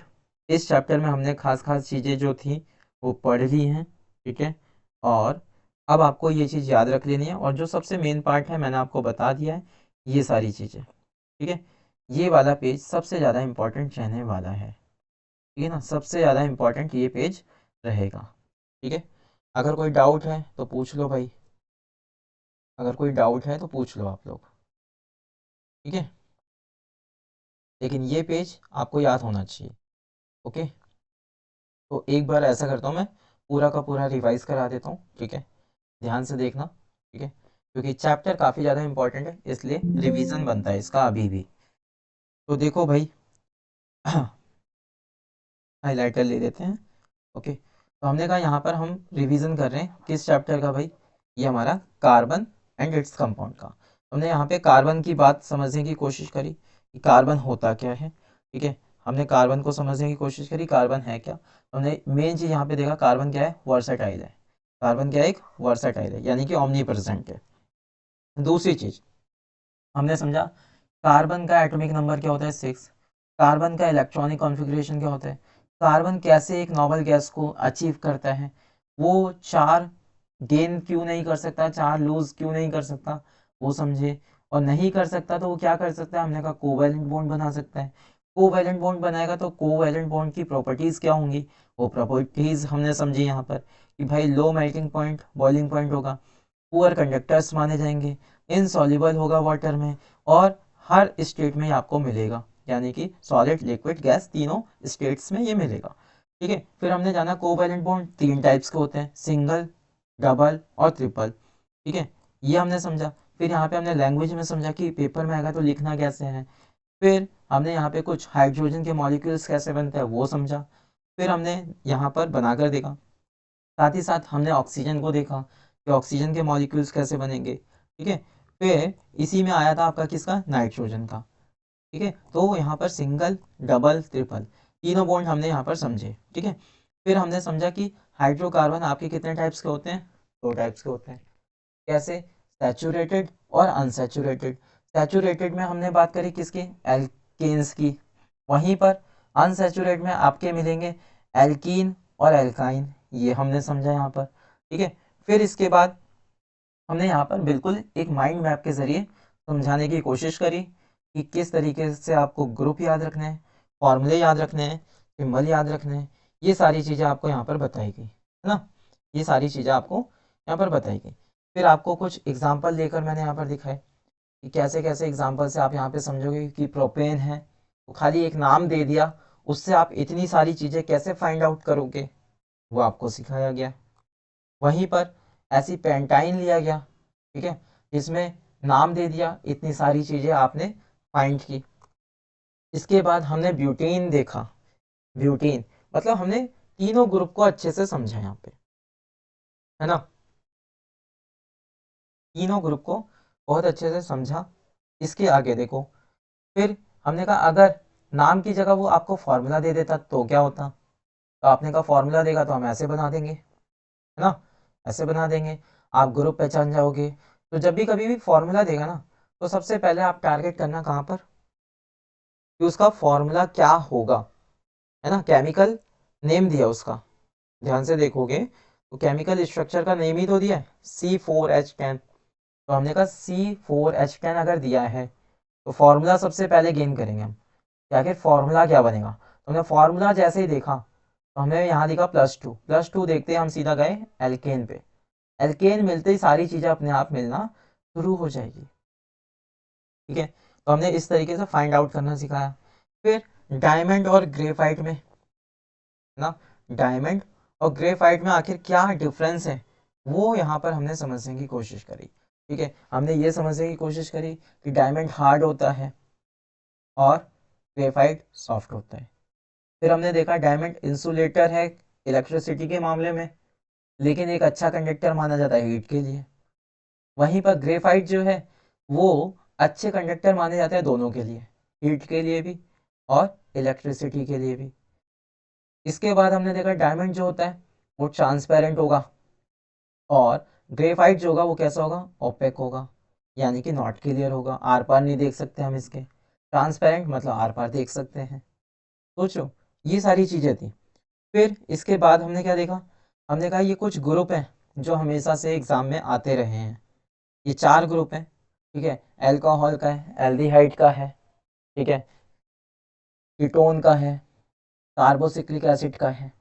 इस चैप्टर में हमने खास खास चीज़ें जो थी वो पढ़ ली हैं, ठीक है। और अब आपको ये चीज़ याद रख लेनी है, और जो सबसे मेन पार्ट है मैंने आपको बता दिया है, ये सारी चीज़ें, ठीक है। ये वाला पेज सबसे ज़्यादा इम्पोर्टेंट रहने वाला है, ठीक है ना, सबसे ज़्यादा इम्पोर्टेंट ये पेज रहेगा, ठीक है। अगर कोई डाउट है तो पूछ लो भाई, अगर कोई डाउट है तो पूछ लो आप लोग, ठीक है। लेकिन ये पेज आपको याद होना चाहिए, ओके। तो एक बार ऐसा करता हूँ मैं, पूरा का पूरा रिवाइज करा देता हूँ, ठीक है, ध्यान से देखना, ठीक है, क्योंकि चैप्टर काफ़ी ज़्यादा इंपॉर्टेंट है इसलिए रिवीजन बनता है इसका अभी भी। तो देखो भाई, हाइलाइटर ले लेते हैं, ओके। तो हमने कहा यहाँ पर हम रिवीजन कर रहे हैं किस चैप्टर का भाई, ये हमारा कार्बन एंड इट्स कंपाउंड का। हमने यहाँ पे कार्बन की बात समझने की कोशिश करी कि कार्बन होता क्या है, ठीक है। हमने कार्बन को समझने की कोशिश करी, कार्बन है क्या। हमने मेन चीज़ यहाँ पे देखा कार्बन क्या है, वर्सेटाइल है। कार्बन क्या है, एक वर्सेटाइल है, यानी कि ओमनी प्रेजेंट है। दूसरी चीज़ हमने समझा कार्बन का एटॉमिक नंबर क्या होता है 6, कार्बन का इलेक्ट्रॉनिक कॉन्फ़िगरेशन क्या होता है, कार्बन कैसे एक नॉबल गैस को अचीव करता है, वो 4 गेन क्यों नहीं कर सकता, 4 लूज क्यों नहीं कर सकता, वो समझे। और नहीं कर सकता तो वो क्या कर सकता है, हमने कहा कोवैलेंट बॉन्ड बना सकता है। कोवैलेंट बॉन्ड बनाएगा तो कोवैलेंट बॉन्ड की प्रॉपर्टीज क्या होंगी, वो प्रॉपर्टीज हमने समझी यहाँ पर कि भाई low melting point, boiling point होगा, पुअर कंडक्टर्स माने जाएंगे, इनसॉल्युबल होगा वाटर में, और हर स्टेट में आपको मिलेगा, यानी कि सॉलिड लिक्विड गैस तीनों स्टेट्स में ये मिलेगा। ठीक है, फिर हमने जाना कोवैलेंट बॉन्ड 3 टाइप्स के होते हैं, सिंगल, डबल और ट्रिपल। ठीक है, ये हमने समझा। फिर यहाँ पे हमने लैंग्वेज में समझा कि पेपर में आएगा तो लिखना कैसे है। फिर हमने यहाँ पे कुछ हाइड्रोजन के मॉलिक्यूल्स कैसे बनते हैं वो समझा। फिर हमने यहाँ पर बनाकर देखा, साथ ही साथ हमने ऑक्सीजन को देखा कि ऑक्सीजन के मॉलिक्यूल्स कैसे बनेंगे। ठीक है, फिर इसी में आया था आपका किसका, नाइट्रोजन का। ठीक है, तो यहाँ पर सिंगल, डबल, ट्रिपल तीनों बॉन्ड हमने यहाँ पर समझे। ठीक है, फिर हमने समझा कि हाइड्रोकार्बन आपके कितने टाइप्स के होते हैं, 2 टाइप्स के होते हैं। कैसे, सैचुरेटेड और अनसैचुरेटेड। सैचुरेटेड में हमने बात करी किसकी, एल्केन्स की। वहीं पर अनसैचुरेटेड में आपके मिलेंगे एल्कीन और एल्काइन, ये हमने समझा यहाँ पर। ठीक है, फिर इसके बाद हमने यहाँ पर बिल्कुल एक माइंड मैप के जरिए समझाने की कोशिश करी कि किस तरीके से आपको ग्रुप याद रखने हैं, फॉर्मूले याद रखने हैं, सिंबल याद रखने हैं, ये सारी चीज़ें आपको यहाँ पर बताई गई है ना, ये सारी चीज़ें आपको यहाँ पर बताई गई। फिर आपको कुछ एग्जाम्पल लेकर मैंने यहाँ पर दिखाए कि कैसे कैसे एग्जाम्पल से आप यहाँ पे समझोगे कि प्रोपेन है, तो खाली एक नाम दे दिया, उससे आप इतनी सारी चीज़ें कैसे फाइंड आउट करोगे, वो आपको सिखाया गया। वहीं पर ऐसी पेंटाइन लिया गया, ठीक है, जिसमें नाम दे दिया, इतनी सारी चीज़ें आपने फाइंड की। इसके बाद हमने ब्यूटेन देखा, ब्यूटेन मतलब हमने तीनों ग्रुप को अच्छे से समझा यहाँ पे, है ना, तीनों ग्रुप को बहुत अच्छे से समझा। इसके आगे देखो, फिर हमने कहा अगर नाम की जगह वो आपको फॉर्मूला दे देता तो क्या होता, तो आपने कहा फॉर्मूला देगा तो हम ऐसे बना देंगे, है ना, ऐसे बना देंगे, आप ग्रुप पहचान जाओगे। तो जब भी कभी भी फॉर्मूला देगा ना, तो सबसे पहले आप टारगेट करना कहाँ पर, कि उसका फॉर्मूला क्या होगा, है ना, केमिकल नेम दिया उसका, ध्यान से देखोगे तो केमिकल स्ट्रक्चर का नेम ही तो दिया है, C4H10। तो हमने कहा C4H10 अगर दिया है तो फॉर्मूला सबसे पहले गेन करेंगे हम, कि आखिर फॉर्मूला क्या बनेगा। तो हमने फॉर्मूला जैसे ही देखा तो हमने यहाँ लिखा +2, +2 देखते ही हम सीधा गए एल्केन पे, एल्केन मिलते ही सारी चीज़ें अपने आप मिलना शुरू हो जाएगी। ठीक है, तो हमने इस तरीके से फाइंड आउट करना सिखाया। फिर डायमंड और ग्रेफाइट में ना, डायमंड और ग्रेफाइट में आखिर क्या डिफरेंस है, वो यहाँ पर हमने समझने की कोशिश करी। ठीक है, हमने ये समझने की कोशिश करी कि डायमंड हार्ड होता है और ग्रेफाइट सॉफ्ट होता है। फिर हमने देखा डायमंड इंसुलेटर है इलेक्ट्रिसिटी के मामले में, लेकिन एक अच्छा कंडक्टर माना जाता है हीट के लिए। वहीं पर ग्रेफाइट जो है वो अच्छे कंडक्टर माने जाते हैं दोनों के लिए, हीट के लिए भी और इलेक्ट्रिसिटी के लिए भी। इसके बाद हमने देखा डायमंड जो होता है वो ट्रांसपेरेंट होगा, और ग्रेफाइट जो होगा वो कैसा होगा, ओपेक होगा, यानी कि नॉट क्लियर होगा, आर पार नहीं देख सकते हम इसके। ट्रांसपेरेंट मतलब आर पार देख सकते हैं। सोचो, ये सारी चीज़ें थी। फिर इसके बाद हमने क्या देखा, हमने कहा ये कुछ ग्रुप हैं जो हमेशा से एग्जाम में आते रहे हैं। ये 4 ग्रुप हैं, ठीक है, एल्कोहल का है, एल्डिहाइड का है, ठीक है, कीटोन का है, कार्बोक्सिलिक एसिड का है।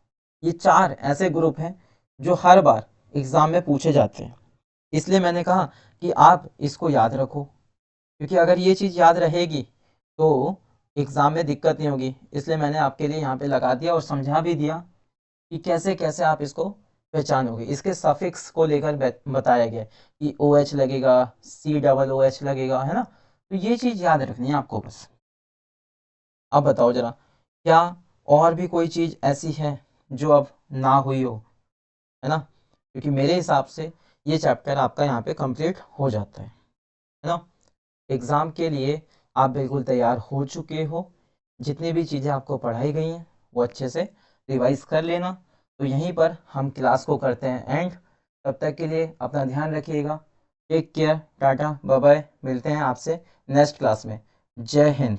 ये 4 ऐसे ग्रुप हैं जो हर बार एग्जाम में पूछे जाते हैं। इसलिए मैंने कहा कि आप इसको याद रखो, क्योंकि अगर ये चीज़ याद रहेगी तो एग्ज़ाम में दिक्कत नहीं होगी। इसलिए मैंने आपके लिए यहाँ पे लगा दिया और समझा भी दिया कि कैसे कैसे आप इसको पहचानोगे। इसके सफिक्स को लेकर बताया गया कि OH लगेगा, COOH लगेगा, है ना, तो ये चीज़ याद रखनी है आपको बस। अब बताओ जरा, क्या और भी कोई चीज़ ऐसी है जो अब ना हुई हो, है ना, क्योंकि मेरे हिसाब से ये चैप्टर आपका यहाँ पे कंप्लीट हो जाता है ना। एग्ज़ाम के लिए आप बिल्कुल तैयार हो चुके हो, जितनी भी चीज़ें आपको पढ़ाई गई हैं वो अच्छे से रिवाइज कर लेना। तो यहीं पर हम क्लास को करते हैं एंड, तब तक के लिए अपना ध्यान रखिएगा। Take care, tata bye bye, मिलते हैं आपसे नेक्स्ट क्लास में। जय हिंद।